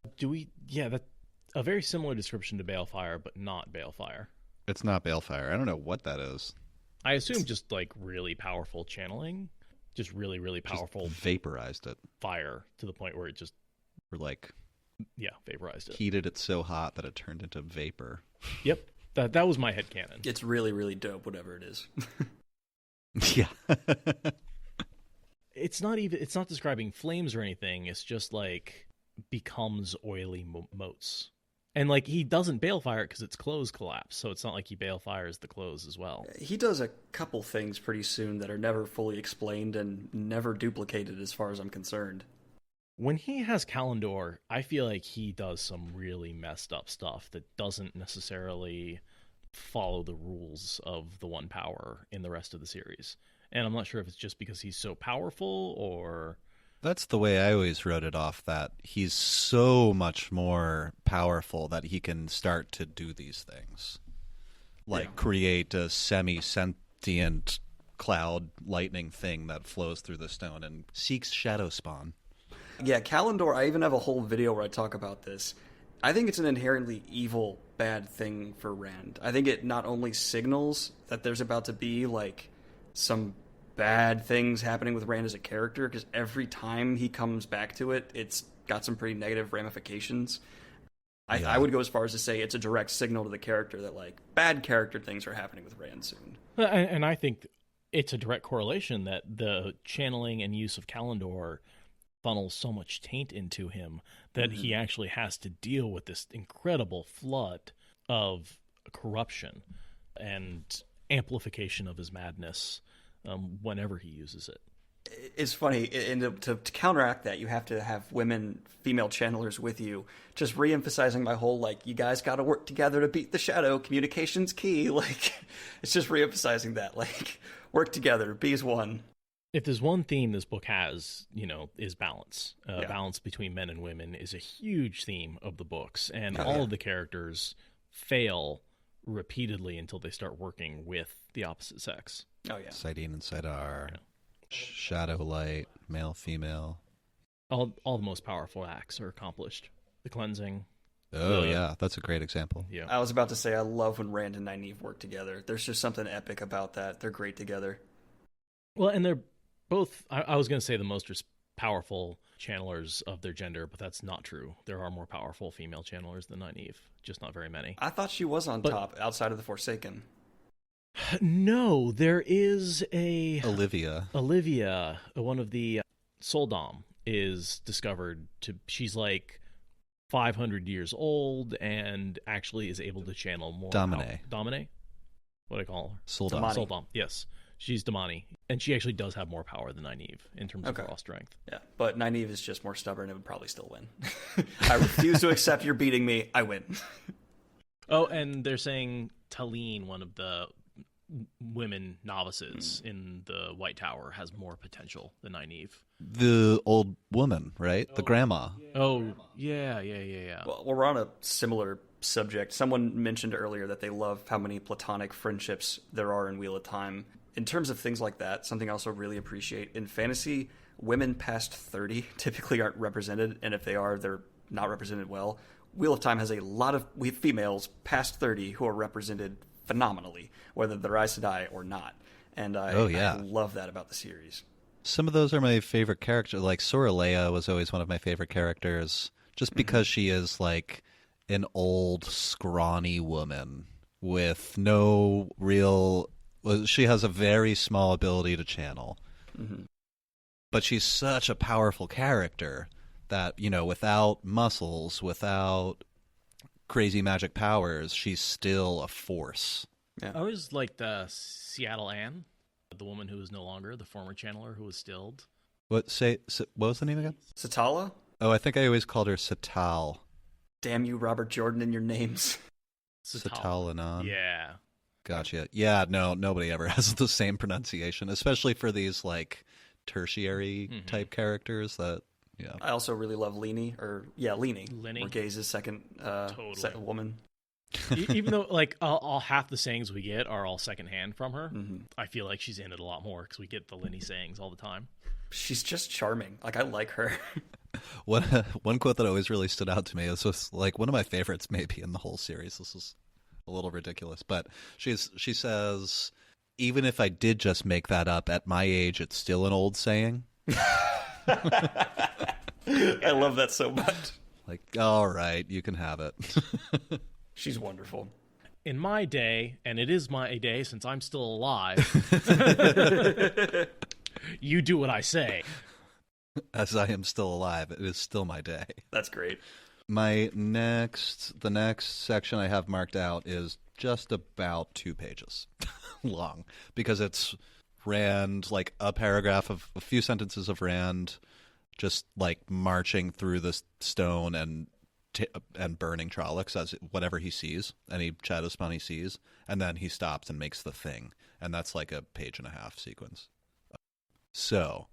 That's a very similar description to Balefire, but not Balefire. It's not Balefire. I don't know what that is. I assume just like really powerful channeling. Just really, really powerful. Just vaporized it. Fire to the point where it just... Or like... Yeah, vaporized it. Heated it so hot that it turned into vapor. Yep. That was my headcanon. It's really, really dope, whatever it is. Yeah. It's not describing flames or anything. It's just like becomes oily motes. And like he doesn't balefire it because its clothes collapse, so it's not like he balefires the clothes as well. He does a couple things pretty soon that are never fully explained and never duplicated as far as I'm concerned. When he has Kalendor, I feel like he does some really messed up stuff that doesn't necessarily follow the rules of the One Power in the rest of the series. And I'm not sure if it's just because he's so powerful or... That's the way I always wrote it off, that he's so much more powerful that he can start to do these things. Like create a semi-sentient cloud lightning thing that flows through the stone and seeks shadow spawn. Yeah, Kalendor, I even have a whole video where I talk about this. I think it's an inherently evil, bad thing for Rand. I think it not only signals that there's about to be, like, some bad things happening with Rand as a character, because every time he comes back to it, it's got some pretty negative ramifications. I would go as far as to say it's a direct signal to the character that, like, bad character things are happening with Rand soon. And I think it's a direct correlation that the channeling and use of Kalendor funnels so much taint into him that he actually has to deal with this incredible flood of corruption and amplification of his madness whenever he uses it. It's funny, and to counteract that, you have to have female channelers with you, just re-emphasizing my whole, like, you guys gotta work together to beat the shadow, communication's key, like, it's just re-emphasizing that, like, work together, be as one. If there's one theme this book has, is balance. Balance between men and women is a huge theme of the books, and all of the characters fail repeatedly until they start working with the opposite sex. Oh, yeah. Sidene and Sidar, Shadow Light, male, female. All the most powerful acts are accomplished. The cleansing. Yeah, that's a great example. Yeah. I was about to say, I love when Rand and Nynaeve work together. There's just something epic about that. They're great together. Well, and they're both, I was going to say the most powerful channelers of their gender, but that's not true. There are more powerful female channelers than Nynaeve, just not very many. I thought she was on top outside of the Forsaken. No, there is Olivia, one of the Soldom, is discovered she's like 500 years old and actually is able to channel more. Domine? What do I call her? Soldom, yes. She's Damani, and she actually does have more power than Nynaeve in terms of raw strength. Yeah, but Nynaeve is just more stubborn and would probably still win. I refuse to accept you're beating me. I win. Oh, and they're saying Talene, one of the women novices in the White Tower, has more potential than Nynaeve. The old woman, right? The grandma. Yeah. Well, we're on a similar subject. Someone mentioned earlier that they love how many platonic friendships there are in Wheel of Time. In terms of things like that, something I also really appreciate in fantasy, women past 30 typically aren't represented, and if they are, they're not represented well. Wheel of Time has a lot of females past 30 who are represented phenomenally, whether they're Aes Sedai or not. And I love that about the series. Some of those are my favorite characters. Like Sora Leia was always one of my favorite characters, just because she is like an old, scrawny woman with no real... Well, she has a very small ability to channel. Mm-hmm. But she's such a powerful character that, you know, without muscles, without crazy magic powers, she's still a force. Yeah. I always liked Seattle Anne, the woman who is no longer, the former channeler who was stilled. What was the name again? Satala? Oh, I think I always called her Satal. Damn you, Robert Jordan, and your names. Satalanan. Yeah. Gotcha. Yeah, no, nobody ever has the same pronunciation, especially for these, like, tertiary type characters that, yeah. I also really love Lenny, Lenny. Morgaze's second woman. Even though, like, all half the sayings we get are all secondhand from her, I feel like she's in it a lot more because we get the Lenny sayings all the time. She's just charming. Like, I like her. One quote that always really stood out to me is just, like, one of my favorites maybe in the whole series. This is a little ridiculous, but she says, even if I did just make that up, at my age, it's still an old saying. I love that so much. Like, all right, you can have it. She's wonderful. In my day, and it is my day since I'm still alive, you do what I say. As I am still alive, it is still my day. That's great. The next section I have marked out is just about 2 pages long, because it's Rand, like a paragraph of a few sentences of Rand just like marching through the stone and burning Trollocs as whatever he sees, any shadow spawn he sees, and then he stops and makes the thing, and that's like a 1.5-page sequence. So,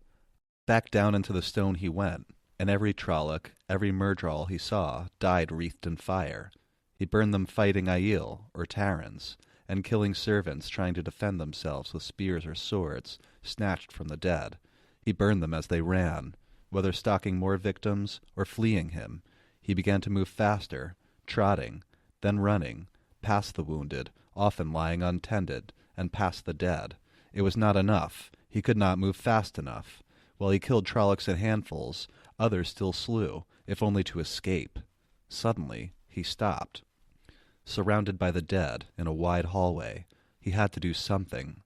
back down into the stone he went, and every Trolloc, every Myrddraal he saw, died wreathed in fire. He burned them fighting Aiel, or Terrans, and killing servants trying to defend themselves with spears or swords, snatched from the dead. He burned them as they ran, whether stalking more victims or fleeing him. He began to move faster, trotting, then running, past the wounded, often lying untended, and past the dead. It was not enough. He could not move fast enough. While he killed Trollocs in handfuls, others still slew, if only to escape. Suddenly, he stopped. Surrounded by the dead, in a wide hallway, he had to do something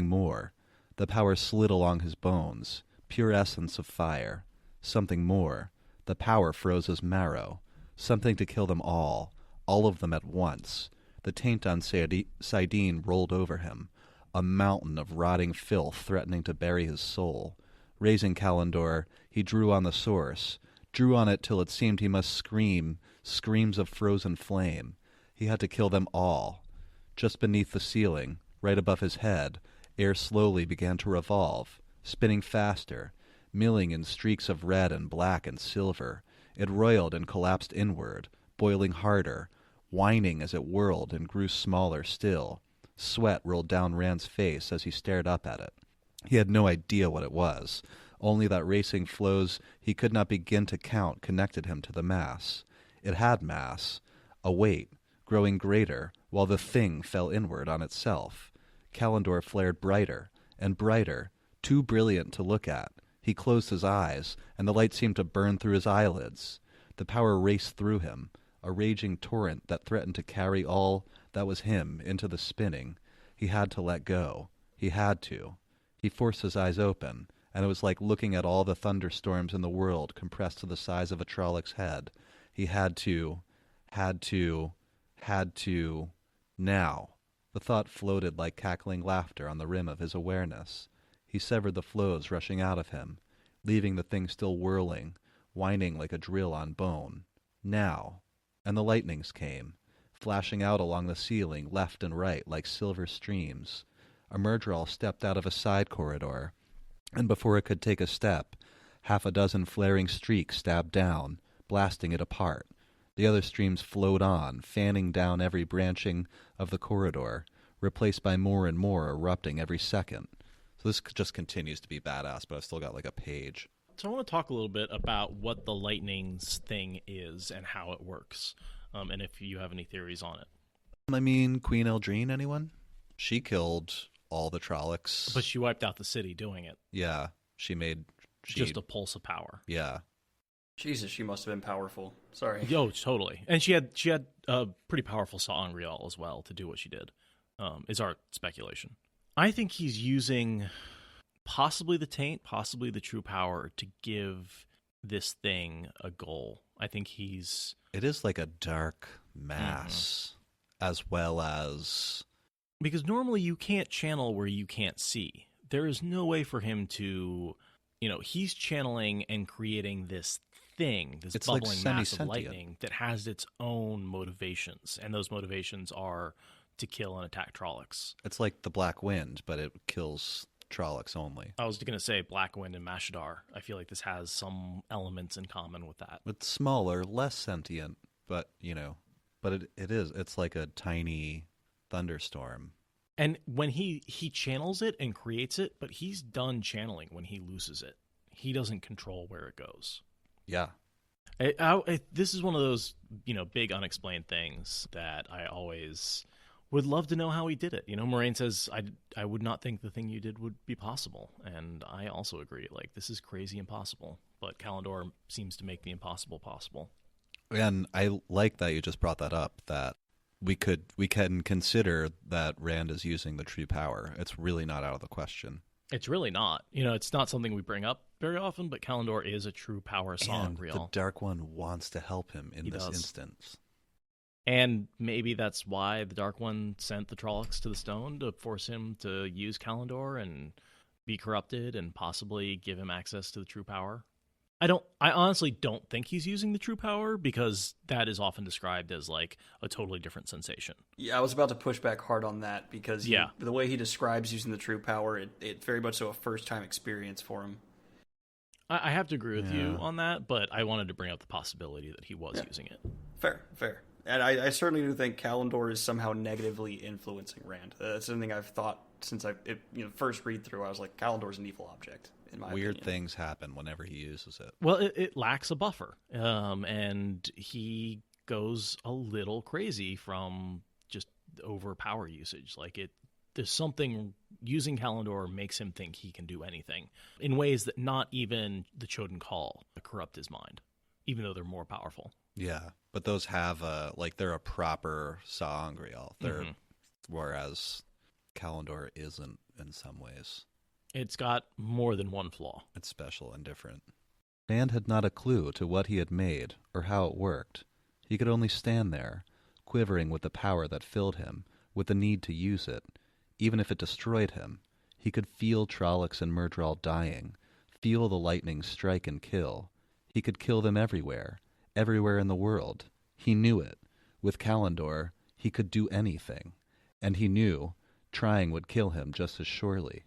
more. The power slid along his bones, pure essence of fire. Something more. The power froze his marrow. Something to kill them all of them at once. The taint on Saidin rolled over him, a mountain of rotting filth threatening to bury his soul. Raising Kalendor, he drew on the source, drew on it till it seemed he must scream, screams of frozen flame. He had to kill them all. Just beneath the ceiling, right above his head, air slowly began to revolve, spinning faster, milling in streaks of red and black and silver. It roiled and collapsed inward, boiling harder, whining as it whirled and grew smaller still. Sweat rolled down Rand's face as he stared up at it. He had no idea what it was. Only that racing flows he could not begin to count connected him to the mass. It had mass, a weight, growing greater, while the thing fell inward on itself. Kalendor flared brighter and brighter, too brilliant to look at. He closed his eyes, and the light seemed to burn through his eyelids. The power raced through him, a raging torrent that threatened to carry all that was him into the spinning. He had to let go. He had to. He forced his eyes open, and it was like looking at all the thunderstorms in the world compressed to the size of a Trollic's head. He had to, now. The thought floated like cackling laughter on the rim of his awareness. He severed the flows rushing out of him, leaving the thing still whirling, whining like a drill on bone. Now. And the lightnings came, flashing out along the ceiling left and right like silver streams. A Myrddraal stepped out of a side corridor, and before it could take a step, 6 flaring streaks stabbed down, blasting it apart. The other streams flowed on, fanning down every branching of the corridor, replaced by more and more erupting every second. So this just continues to be badass, but I've still got like a page. So I want to talk a little bit about what the lightning's thing is and how it works, and if you have any theories on it. I mean, Queen Eldrine, anyone? She killed all the Trollocs. But she wiped out the city doing it. Yeah, she just a pulse of power. Yeah. Jesus, she must have been powerful. Sorry. Yo, totally. And she had a pretty powerful sangreal as well to do what she did. Is our speculation. I think he's using possibly the taint, possibly the true power to give this thing a goal. I think it is like a dark mass, as well as... Because normally you can't channel where you can't see. There is no way for him to, he's channeling and creating this thing, this it's bubbling like mass of lightning that has its own motivations. And those motivations are to kill and attack Trollocs. It's like the Black Wind, but it kills Trollocs only. I was going to say Black Wind and Mashadar. I feel like this has some elements in common with that. It's smaller, less sentient, but, it's like a tiny thunderstorm. And when he channels it and creates it, but he's done channeling when he loses it. He doesn't control where it goes. Yeah. This is one of those, big unexplained things that I always would love to know how he did it. Moraine says, I would not think the thing you did would be possible. And I also agree. Like, this is crazy impossible. But Kalendor seems to make the impossible possible. And I like that you just brought that up, that we can consider that Rand is using the true power. It's really not out of the question. It's really not. It's not something we bring up very often, but Kalendor is a true power sangreal. The Dark One wants to help him in this instance. And maybe that's why the Dark One sent the Trollocs to the stone, to force him to use Kalendor and be corrupted and possibly give him access to the true power. I honestly don't think he's using the true power, because that is often described as like a totally different sensation. Yeah, I was about to push back hard on that, because the way he describes using the true power, it very much so a first-time experience for him. I have to agree with you on that, but I wanted to bring up the possibility that he was using it. Fair. And I certainly do think Kalendor is somehow negatively influencing Rand. That's something I've thought since first read through. I was like, Kalendor's an evil object, in my Weird opinion. things happen whenever he uses it. Well, it lacks a buffer, and he goes a little crazy from just over power usage. Like, there's something, using Kalendor makes him think he can do anything in ways that not even the Chosen Call corrupt his mind, even though they're more powerful. Yeah, but those have they're a proper sangreal. Whereas Kalendor isn't in some ways. It's got more than one flaw. It's special and different. Rand had not a clue to what he had made or how it worked. He could only stand there, quivering with the power that filled him, with the need to use it. Even if it destroyed him, he could feel Trollocs and Myrddraal dying, feel the lightning strike and kill. He could kill them everywhere in the world. He knew it. With Kalendor, he could do anything. And he knew trying would kill him just as surely.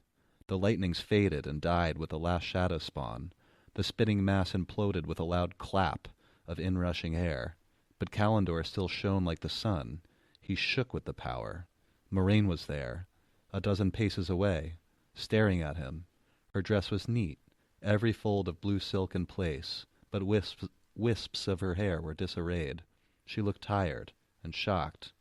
The lightnings faded and died with the last shadow spawn. The spinning mass imploded with a loud clap of inrushing air. But Kalendor still shone like the sun. He shook with the power. Moraine was there, a dozen paces away, staring at him. Her dress was neat, every fold of blue silk in place, but wisps of her hair were disarrayed. She looked tired and shocked.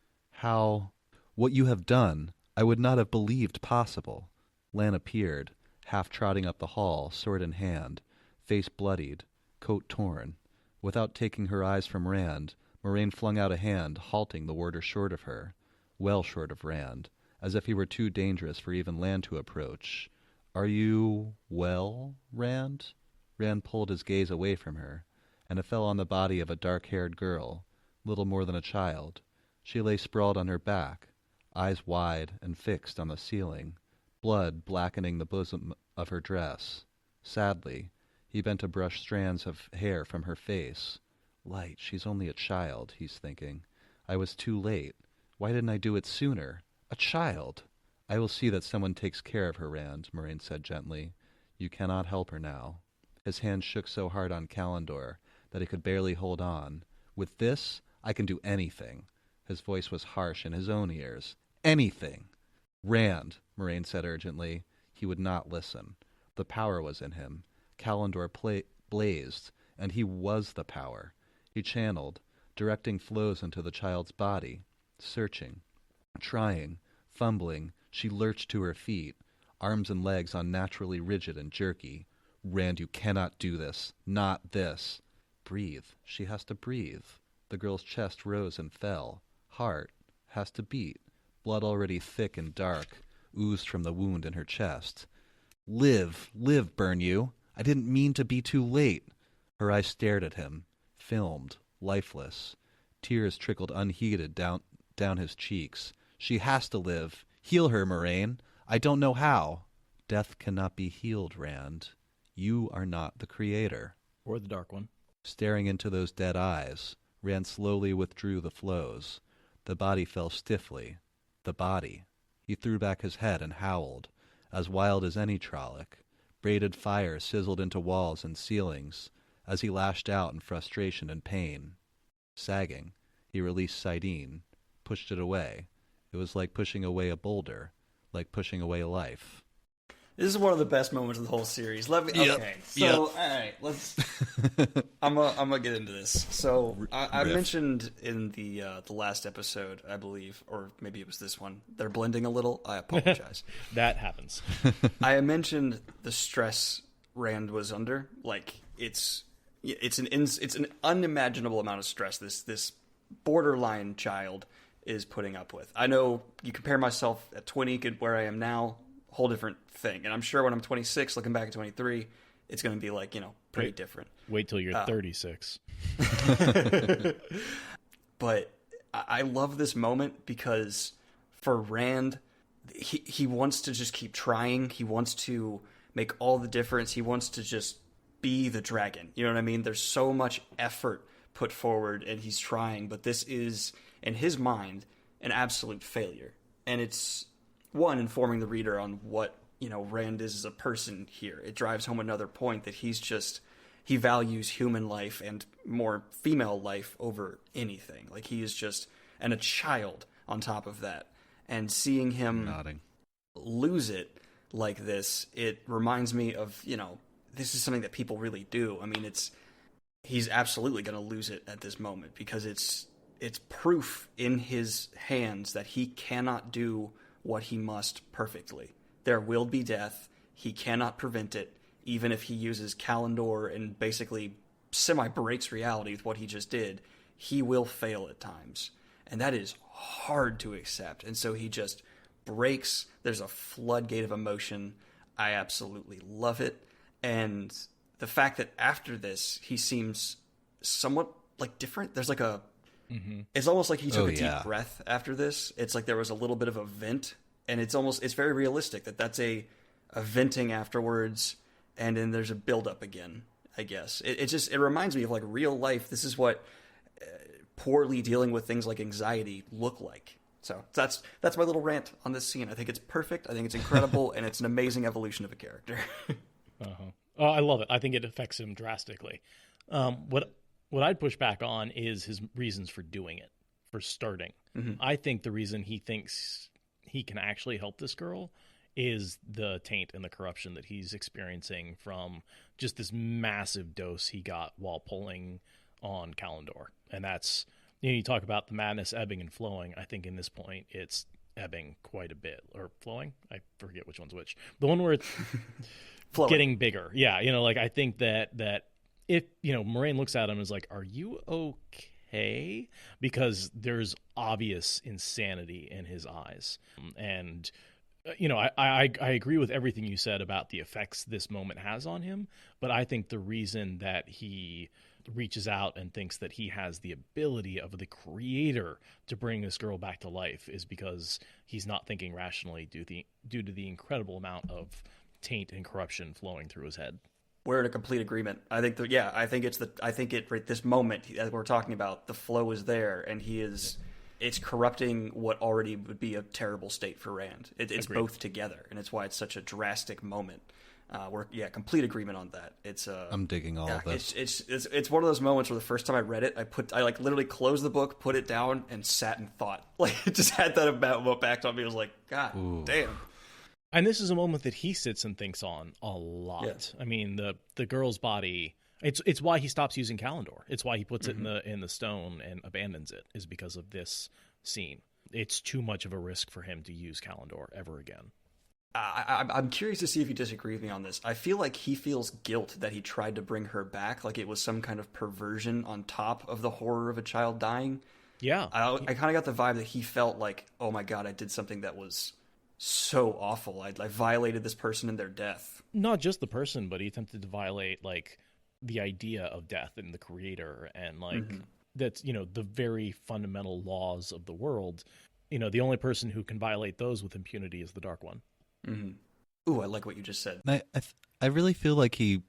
What you have done, I would not have believed possible. Lan appeared, half trotting up the hall, sword in hand, face bloodied, coat torn. Without taking her eyes from Rand, Moraine flung out a hand, halting the warder short of her, well short of Rand, as if he were too dangerous for even Lan to approach. Are you well, Rand? Rand pulled his gaze away from her, and it fell on the body of a dark-haired girl, little more than a child. She lay sprawled on her back, eyes wide and fixed on the ceiling, blood blackening the bosom of her dress. Sadly, he bent to brush strands of hair from her face. Light, she's only a child, he's thinking. I was too late. Why didn't I do it sooner? A child! I will see that someone takes care of her, Rand, Moraine said gently. You cannot help her now. His hand shook so hard on Kalendor that he could barely hold on. With this, I can do anything. His voice was harsh in his own ears. Anything! Rand, Moraine said urgently, He would not listen. The power was in him. Kalendor blazed, and he was the power. He channeled, directing flows into the child's body. Searching, trying, fumbling, she lurched to her feet, arms and legs unnaturally rigid and jerky. Rand, you cannot do this. Not this. Breathe. She has to breathe. The girl's chest rose and fell. Heart has to beat. Blood already thick and dark oozed from the wound in her chest. Live, live, burn you. I didn't mean to be too late. Her eyes stared at him, filmed, lifeless. Tears trickled unheeded down his cheeks. She has to live. Heal her, Moraine. I don't know how. Death cannot be healed, Rand. You are not the creator. Or the Dark One. Staring into those dead eyes, Rand slowly withdrew the flows. The body fell stiffly. The body. He threw back his head and howled, as wild as any Trolloc. Braided fire sizzled into walls and ceilings as he lashed out in frustration and pain. Sagging, he released Sidene, pushed it away. It was like pushing away a boulder, like pushing away life. This is one of the best moments of the whole series. Okay, so all right, let's. I'm gonna get into this. So I mentioned in the last episode, I believe, or maybe it was this one. They're blending a little. I apologize. That happens. I mentioned the stress Rand was under. Like it's an unimaginable amount of stress this borderline child is putting up with. I know you compare myself at 20 to where I am now. Whole different thing, and I'm sure when I'm 26, looking back at 23, it's going to be like pretty different. Wait till you're 36. But I love this moment because for Rand, he wants to just keep trying. He wants to make all the difference. He wants to just be the dragon. You know what I mean? There's so much effort put forward, and he's trying, but this is in his mind an absolute failure, and it's one, informing the reader on what, Rand is as a person here. It drives home another point that he values human life and more female life over anything. Like he is just, and a child on top of that. And seeing him lose it like this, it reminds me of, this is something that people really do. I mean, he's absolutely going to lose it at this moment because it's proof in his hands that he cannot do what he must perfectly. There will be death. He cannot prevent it, even if he uses Kalendor and basically semi-breaks reality with what he just did. He will fail at times. And that is hard to accept. And so he just breaks. There's a floodgate of emotion. I absolutely love it. And the fact that after this, he seems somewhat different. There's it's almost like he took a deep breath after this. It's like there was a little bit of a vent, and it's very realistic that's a venting afterwards, and then there's a build-up again, I guess. It reminds me of real life. This is what poorly dealing with things like anxiety look like. So that's my little rant on this scene. I think it's perfect. I think it's incredible, and it's an amazing evolution of a character. Oh, I love it. I think it affects him drastically. What I'd push back on is his reasons for doing it, for starting. Mm-hmm. I think the reason he thinks he can actually help this girl is the taint and the corruption that he's experiencing from just this massive dose he got while pulling on Kalendor. And that's, you talk about the madness ebbing and flowing. I think in this point it's ebbing quite a bit, or flowing. I forget which one's which. The one where it's getting bigger. Yeah. I think that if, Moraine looks at him and is like, are you okay? Because there's obvious insanity in his eyes. And, I agree with everything you said about the effects this moment has on him. But I think the reason that he reaches out and thinks that he has the ability of the creator to bring this girl back to life is because he's not thinking rationally due to the incredible amount of taint and corruption flowing through his head. We're in a complete agreement. I think right this moment as we're talking about, the flow is there, and it's corrupting what already would be a terrible state for Rand. It's Agreed. Both together, and it's why it's such a drastic moment. We're complete agreement on that. It's I'm digging all of this. It's one of those moments where the first time I read it, I literally closed the book, put it down, and sat and thought. It just had that about back on me. I was like, God damn. And this is a moment that he sits and thinks on a lot. Yeah. I mean, the girl's body. It's why he stops using Kalendor. It's why he puts it in the stone and abandons it. Is because of this scene. It's too much of a risk for him to use Kalendor ever again. I'm curious to see if you disagree with me on this. I feel like he feels guilt that he tried to bring her back, like it was some kind of perversion on top of the horror of a child dying. Yeah. I kind of got the vibe that he felt like, oh my God, I did something that was so awful. I violated this person in their death. Not just the person, but he attempted to violate, like, the idea of death and the creator and, like, that's, the very fundamental laws of the world. The only person who can violate those with impunity is the Dark One. Mm-hmm. Ooh, I like what you just said. I really feel like he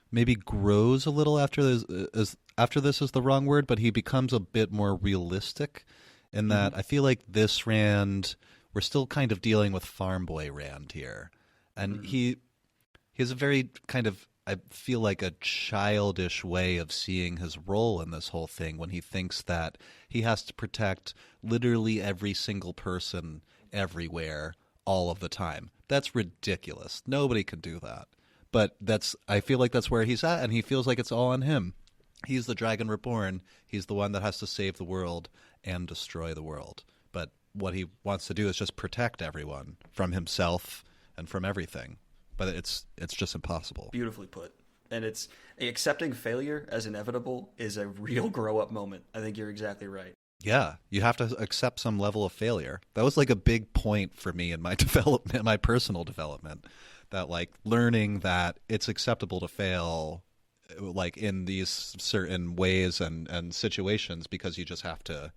maybe grows a little after this. After this is the wrong word, but he becomes a bit more realistic in that I feel like this Rand, we're still kind of dealing with farm boy Rand here. And he has a very kind of, I feel like, a childish way of seeing his role in this whole thing when he thinks that he has to protect literally every single person everywhere all of the time. That's ridiculous. Nobody can do that. But I feel like that's where he's at, and he feels like it's all on him. He's the Dragon Reborn. He's the one that has to save the world and destroy the world. But what he wants to do is just protect everyone from himself and from everything. But it's just impossible. Beautifully put. And it's accepting failure as inevitable is a real grow-up moment. I think you're exactly right. Yeah, you have to accept some level of failure. That was like a big point for me in my development, my personal development, that like learning that it's acceptable to fail, like in these certain ways and situations, because you just have to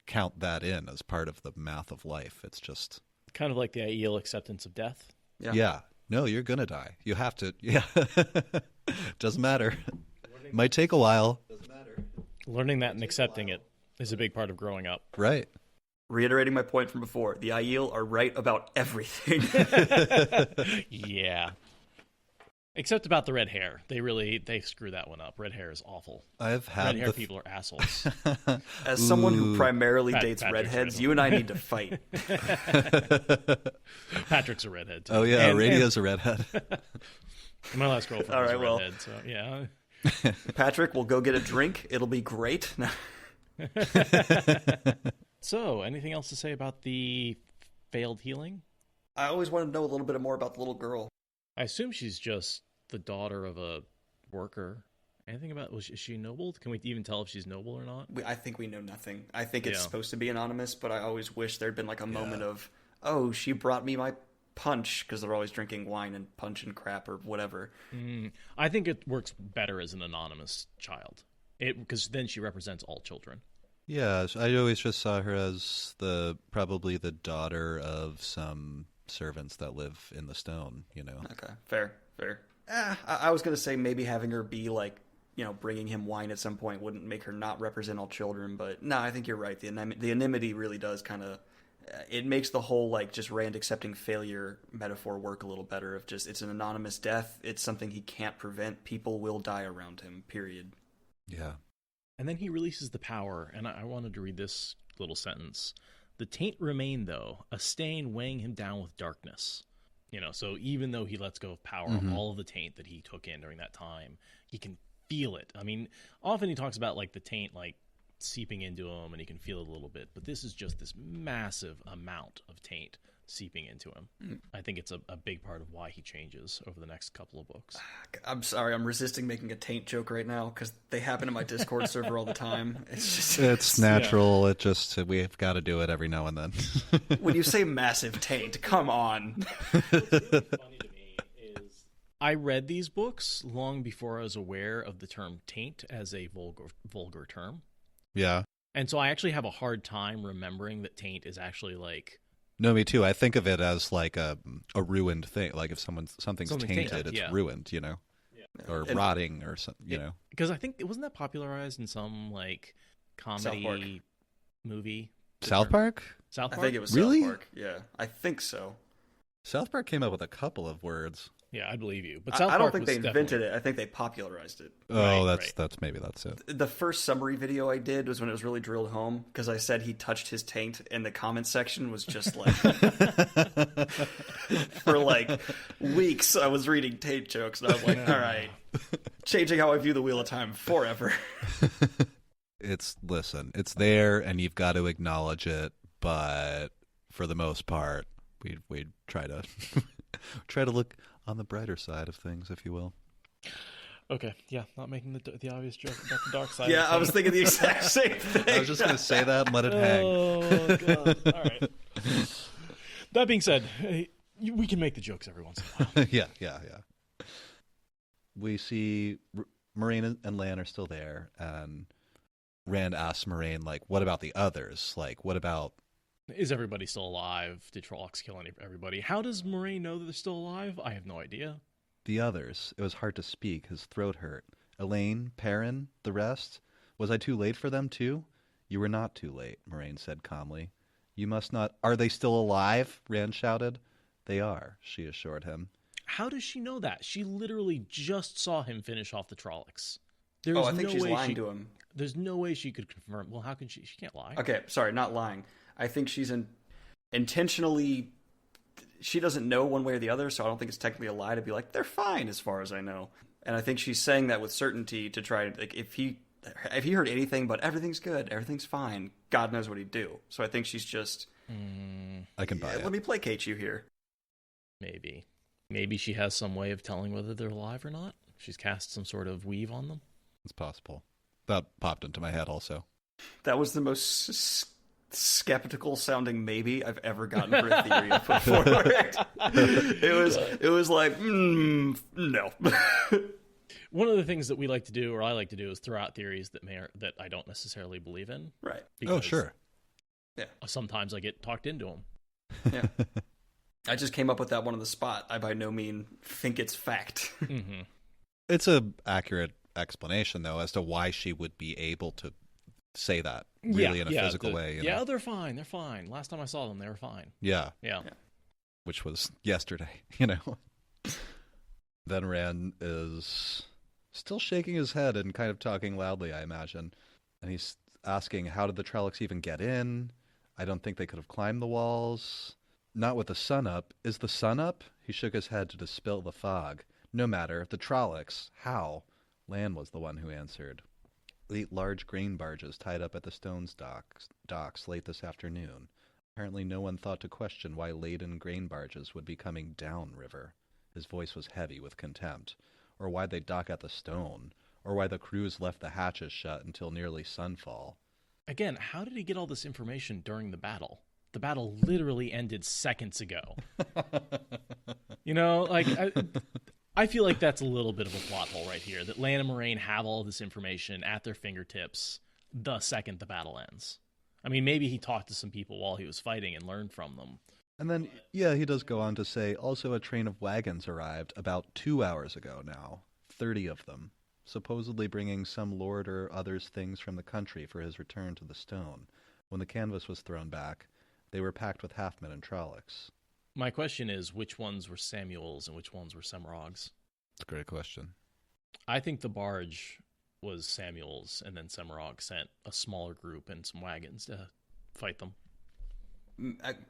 count that in as part of the math of life. It's just kind of like the Aiel acceptance of death. Yeah. No, you're gonna die. You have to. Yeah. Doesn't matter. Might take a while. Doesn't matter. Learning that and accepting it is a big part of growing up. Right. Reiterating my point from before, the Aiel are right about everything. Yeah. Except about the red hair. They screw that one up. Red hair is awful. Red hair people are assholes. As someone who primarily dates redheads, you and I need to fight. Patrick's a redhead, too. Oh, yeah. Radio's a redhead. My last girlfriend was a redhead, so yeah. Patrick, we'll go get a drink. It'll be great. So, anything else to say about the failed healing? I always wanted to know a little bit more about the little girl. I assume she's just the daughter of a worker. Anything about, is she noble? Can we even tell if she's noble or not? I think we know nothing. I think it's supposed to be anonymous, but I always wish there'd been like a moment of, oh, she brought me my punch, because they're always drinking wine and punch and crap or whatever. I think it works better as an anonymous child, because then she represents all children. Yeah, I always just saw her as probably the daughter of some servants that live in the stone, Okay, fair. I was going to say maybe having her be like, bringing him wine at some point wouldn't make her not represent all children, but no, I think you're right. The anonymity really does kind of, it makes the whole like just Rand accepting failure metaphor work a little better. Of just, it's an anonymous death. It's something he can't prevent. People will die around him, period. Yeah. And then he releases the power, and I wanted to read this little sentence. The taint remained, though, a stain weighing him down with darkness. So even though he lets go of power, all of the taint that he took in during that time, he can feel it. I mean, often he talks about like the taint like seeping into him, and he can feel it a little bit, but this is just this massive amount of taint seeping into him. I think it's a big part of why he changes over the next couple of books. I'm sorry, I'm resisting making a taint joke right now because they happen in my Discord server all the time. It's natural. Yeah. It just, we've got to do it every now and then. When you say massive taint, come on. What's really funny to me is I read these books long before I was aware of the term taint as a vulgar term. Yeah. And so I actually have a hard time remembering that taint is actually like... No, me too. I think of it as like a ruined thing. Like if something's tainted, it's ruined, Yeah. Or rotting or something, Because I think, wasn't that popularized in some like comedy movie? South Park? South Park? I think it was really? South Park. Yeah, I think so. South Park came up with a couple of words. Yeah, I believe you. But I South don't Park think was they invented it. I think they popularized it. Oh, Right. that's maybe that's it. The first summary video I did was when it was really drilled home, because I said he touched his taint, and the comment section was just like... For like weeks, I was reading taint jokes, and I was like, all right, changing how I view the Wheel of Time forever. It's there, and you've got to acknowledge it. But for the most part, we try to try to look on the brighter side of things, if you will. Okay, yeah, not making the obvious joke about the dark side. Yeah, I was thinking the exact same thing. I was just going to say that and let it hang. Oh, God. All right. That being said, we can make the jokes every once in a while. Yeah. We see Moraine and Lan are still there, and Rand asks Moraine, like, what about the others? Like, what about... Is everybody still alive? Did Trollocs kill everybody? How does Moraine know that they're still alive? I have no idea. The others. It was hard to speak. His throat hurt. Elaine, Perrin, the rest. Was I too late for them, too? You were not too late, Moraine said calmly. You must not... Are they still alive? Rand shouted. They are, she assured him. How does she know that? She literally just saw him finish off the Trollocs. I think she's lying to him. There's no way she could confirm. Well, how can she? She can't lie. Okay, sorry, not lying. I think she's intentionally... She doesn't know one way or the other, so I don't think it's technically a lie to be like, they're fine as far as I know. And I think she's saying that with certainty to try to... Like, if he heard anything but everything's good, everything's fine, God knows what he'd do. So I think she's just... I can buy it. Let me placate you here. Maybe she has some way of telling whether they're alive or not. She's cast some sort of weave on them. It's possible. That popped into my head also. That was the most skeptical sounding maybe I've ever gotten for a theory I put forward. It was like, no. One of the things that we like to do, or I like to do, is throw out theories that I don't necessarily believe in. Right. Oh, sure. Yeah. Sometimes I get talked into them. Yeah. I just came up with that one on the spot. I by no means think it's fact. Mm-hmm. It's a accurate explanation, though, as to why she would be able to say that really in a physical way. Yeah, they're fine. They're fine. Last time I saw them, they were fine. Yeah. Which was yesterday, Then Rand is still shaking his head and kind of talking loudly, I imagine. And he's asking, how did the Trollocs even get in? I don't think they could have climbed the walls. Not with the sun up. Is the sun up? He shook his head to dispel the fog. No matter. The Trollocs. How? Lan was the one who answered. 8 large grain barges tied up at the Stones docks late this afternoon. Apparently no one thought to question why laden grain barges would be coming downriver. His voice was heavy with contempt. Or why they dock at the Stone. Or why the crews left the hatches shut until nearly sunfall. Again, how did he get all this information during the battle? The battle literally ended seconds ago. I feel like that's a little bit of a plot hole right here, that Lan and Moraine have all this information at their fingertips the second the battle ends. I mean, maybe he talked to some people while he was fighting and learned from them. And then, he does go on to say, also a train of wagons arrived about 2 hours ago now, 30 of them, supposedly bringing some lord or other's things from the country for his return to the Stone. When the canvas was thrown back, they were packed with halfmen and Trollocs. My question is, which ones were Samuels and which ones were Semrogs? That's a great question. I think the barge was Samuels, and then Semrog sent a smaller group and some wagons to fight them.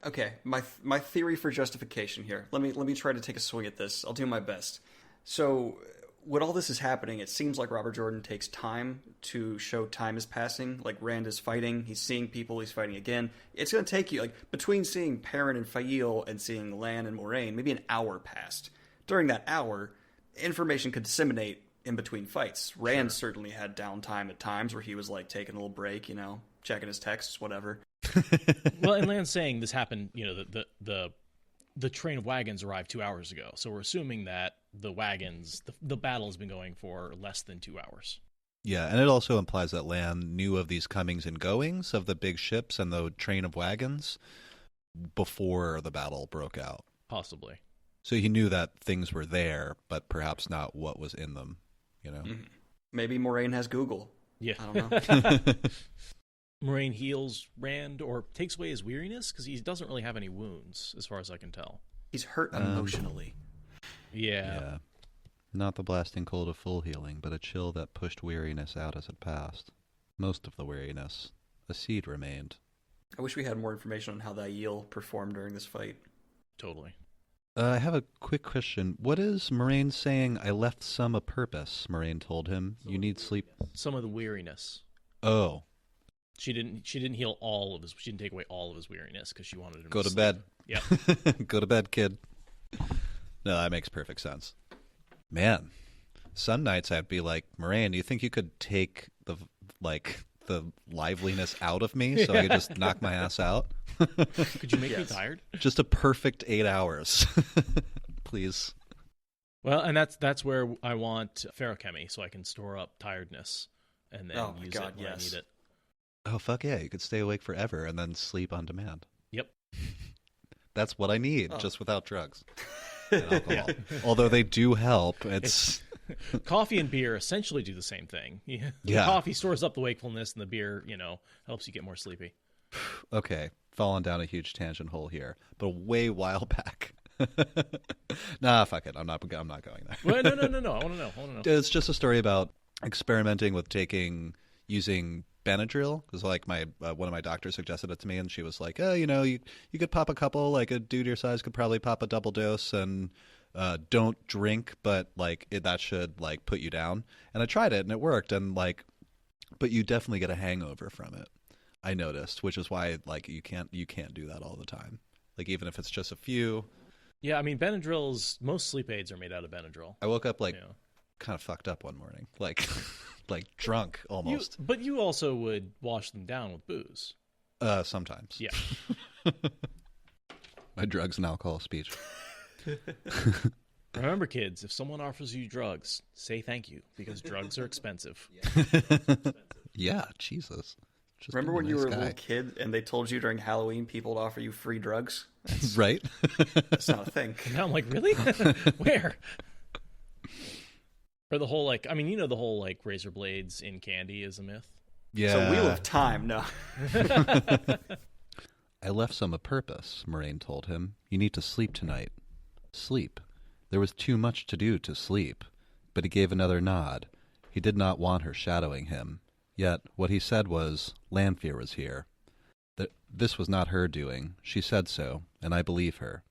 Okay, my theory for justification here. Let me try to take a swing at this. I'll do my best. So, when all this is happening, it seems like Robert Jordan takes time to show time is passing. Like, Rand is fighting, he's seeing people, he's fighting again. It's going to take you, between seeing Perrin and Fail and seeing Lan and Moraine, maybe an hour passed. During that hour, information could disseminate in between fights. Rand certainly had downtime at times where he was, taking a little break, checking his texts, whatever. Well, and Lan's saying this happened, the train of wagons arrived 2 hours ago. So we're assuming that the wagons, the battle has been going for less than 2 hours. Yeah, and it also implies that Lan knew of these comings and goings of the big ships and the train of wagons before the battle broke out. Possibly. So he knew that things were there, but perhaps not what was in them, Mm-hmm. Maybe Moraine has Google. Yeah. I don't know. Moraine heals Rand or takes away his weariness because he doesn't really have any wounds, as far as I can tell. He's hurt emotionally. Yeah. Not the blasting cold of full healing, but a chill that pushed weariness out as it passed. Most of the weariness. A seed remained. I wish we had more information on how that Aiel performed during this fight. Totally. I have a quick question. What is Moraine saying? I left some a purpose, Moraine told him. You need sleep. Some of the weariness. Oh. She didn't heal all of his. She didn't take away all of his weariness because she wanted him Go to to sleep. bed. Yep. Go to bed, kid. No, that makes perfect sense. Man, some nights I'd be like, Moraine, do you think you could take the liveliness out of me so I could just knock my ass out? Could you make me Yes. tired? Just a perfect 8 hours. Please. Well, and that's where I want ferochemy, so I can store up tiredness and then Oh my use God, it when yes. I need it. Oh, fuck yeah. You could stay awake forever and then sleep on demand. Yep. That's what I need, Oh. just without drugs and alcohol. Although they do help. It's Coffee and beer essentially do the same thing. The Yeah. coffee stores up the wakefulness, and the beer, helps you get more sleepy. okay. Falling down a huge tangent hole here, but way while back. Nah, fuck it. I'm not going there. Well, no. I want to know. It's just a story about experimenting with using Benadryl, because like one of my doctors suggested it to me, and she was like, "Oh, you could pop a couple. Like a dude your size could probably pop a double dose, and don't drink, but like that should like put you down." And I tried it, and it worked, and but you definitely get a hangover from it. I noticed, which is why like you can't do that all the time. Like even if it's just a few. Yeah, I mean most sleep aids are made out of Benadryl. I woke up Yeah. kind of fucked up one morning, like drunk almost. But you also would wash them down with booze. Sometimes. Yeah. My drugs and alcohol speech. Remember, kids, if someone offers you drugs, say thank you, because drugs are expensive. Yeah, Jesus. Just Remember be a when you nice were a guy. little kid and they told you during Halloween people would offer you free drugs? Right? That's not a thing. Now I'm like, really? Where? Or the whole the whole razor blades in candy is a myth. Yeah. So Wheel of Time, no. I left some a purpose, Moraine told him. You need to sleep tonight. Sleep. There was too much to do to sleep. But he gave another nod. He did not want her shadowing him. Yet what he said was, Lanfear was here. This was not her doing. She said so, and I believe her.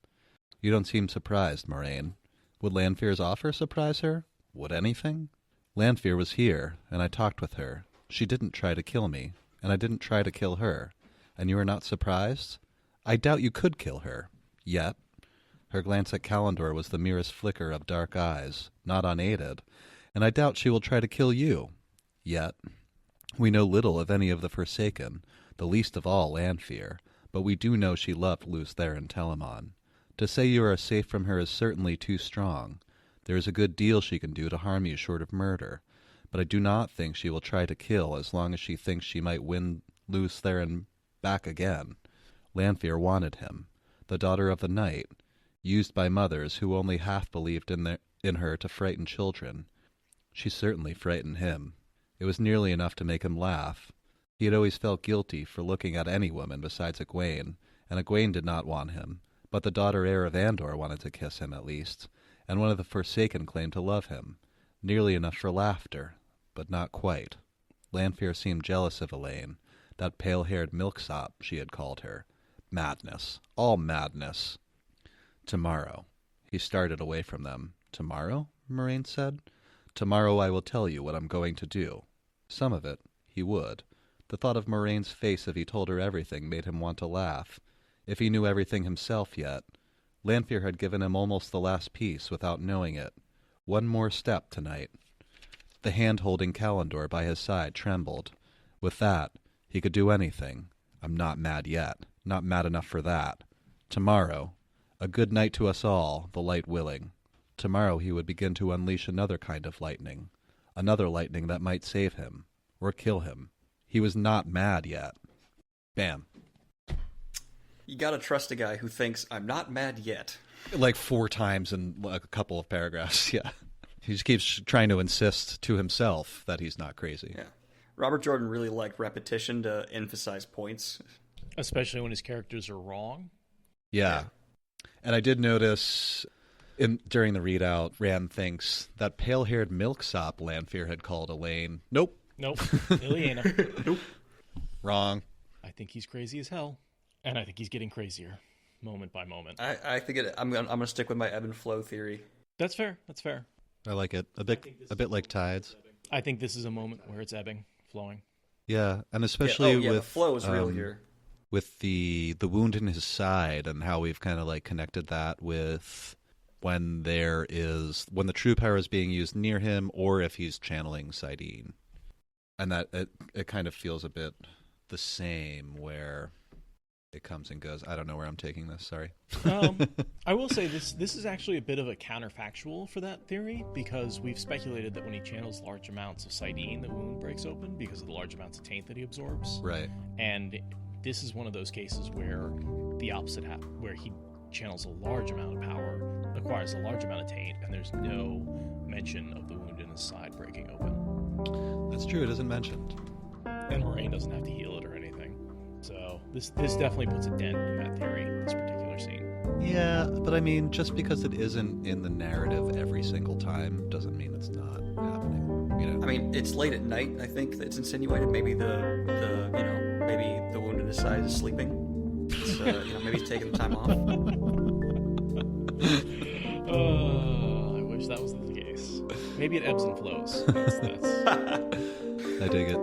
You don't seem surprised, Moraine. Would Lanfear's offer surprise her? Would anything? Lanfear was here, and I talked with her. She didn't try to kill me, and I didn't try to kill her. And you are not surprised? I doubt you could kill her. Yet. Her glance at Kalendor was the merest flicker of dark eyes, not unaided, and I doubt she will try to kill you. Yet. We know little of any of the Forsaken, the least of all Lanfear, but we do know she loved Luce Theron Telemon. To say you are safe from her is certainly too strong. There is a good deal she can do to harm you short of murder, but I do not think she will try to kill as long as she thinks she might win Luce Theron back again. Lanfear wanted him, the daughter of the night, used by mothers who only half believed in her to frighten children. She certainly frightened him. It was nearly enough to make him laugh. He had always felt guilty for looking at any woman besides Egwene, and Egwene did not want him, but the daughter heir of Andor wanted to kiss him at least, and one of the Forsaken claimed to love him. Nearly enough for laughter, but not quite. Lanfear seemed jealous of Elaine, that pale-haired milksop she had called her. Madness. All madness. Tomorrow. He started away from them. Tomorrow? Moraine said. Tomorrow I will tell you what I'm going to do. Some of it, he would. The thought of Moraine's face if he told her everything made him want to laugh. If he knew everything himself yet. Lanfear had given him almost the last piece without knowing it. One more step tonight. The hand holding Kalendor by his side trembled. With that, he could do anything. I'm not mad yet. Not mad enough for that. Tomorrow. A good night to us all, the light willing. Tomorrow he would begin to unleash another kind of lightning. Another lightning that might save him. Or kill him. He was not mad yet. Bam. You gotta trust a guy who thinks, I'm not mad yet. Like 4 times in a couple of paragraphs, yeah. He just keeps trying to insist to himself that he's not crazy. Yeah. Robert Jordan really liked repetition to emphasize points. Especially when his characters are wrong. Yeah. And I did notice During the readout, Rand thinks that pale-haired milksop Lanfear had called Elaine. Nope. Ileana. Nope. Wrong. I think he's crazy as hell, and I think he's getting crazier, moment by moment. I think I'm gonna stick with my ebb and flow theory. That's fair. I like it. A bit like tides. I think this is a moment where it's ebbing, flowing. Yeah, and especially with the flow is real here. With the wound in his side and how we've kind of like connected that with when the true power is being used near him, or if he's channeling Sidene, and that it kind of feels a bit the same where it comes and goes. I don't know where I'm taking this. Sorry. I will say this is actually a bit of a counterfactual for that theory, because we've speculated that when he channels large amounts of Sidene, the wound breaks open because of the large amounts of taint that he absorbs. Right. And this is one of those cases where the opposite happens, where he channels a large amount of power, acquires a large amount of taint, and there's no mention of the wound in his side breaking open. That's true. It isn't mentioned. And Moraine doesn't have to heal it or anything. So this definitely puts a dent in that theory, this particular scene. Yeah, but I mean, just because it isn't in the narrative every single time doesn't mean it's not happening. You know? I mean, it's late at night. I think it's insinuated maybe maybe the wound in his side is sleeping. It's, maybe he's taking the time off. I wish that was the case. Maybe it ebbs and flows. That's... I dig it.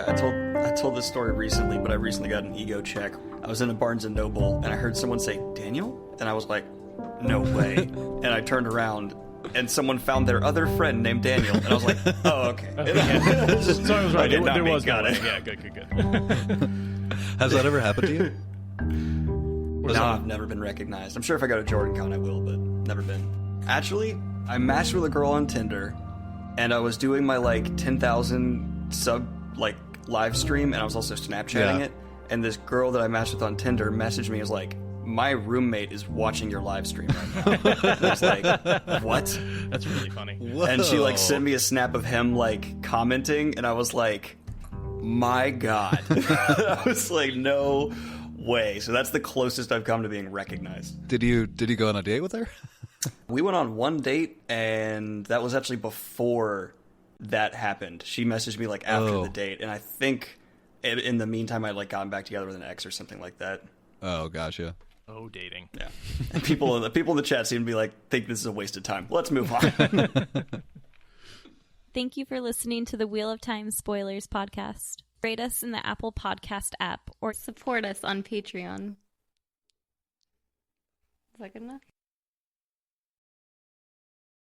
I told this story recently, but I recently got an ego check. I was in a Barnes & Noble, and I heard someone say, "Daniel?" And I was like, no way. And I turned around, and someone found their other friend named Daniel, and I was like, oh, okay. So I was right. There was got it. Yeah, good. Has that ever happened to you? No, I've never been recognized. I'm sure if I go to JordanCon, I will, but never been. Actually, I matched with a girl on Tinder, and I was doing my, 10,000 sub, live stream, and I was also Snapchatting it. And this girl that I matched with on Tinder messaged me, was like, my roommate is watching your live stream right now. And I was like, what? That's really funny. Whoa. And she, sent me a snap of him, commenting, and I was like, my God. I was like, no way. So that's the closest I've come to being recognized. Did you go on a date with her? We went on one date, and that was actually before that happened. She messaged me after the date, and I think in the meantime I'd gotten back together with an ex or something like that. Oh, gotcha. Oh, dating. Yeah. And people in the chat seem to be think this is a waste of time. Let's move on. Thank you for listening to the Wheel of Time Spoilers podcast. Rate us in the Apple Podcast app or support us on Patreon. Is that good enough?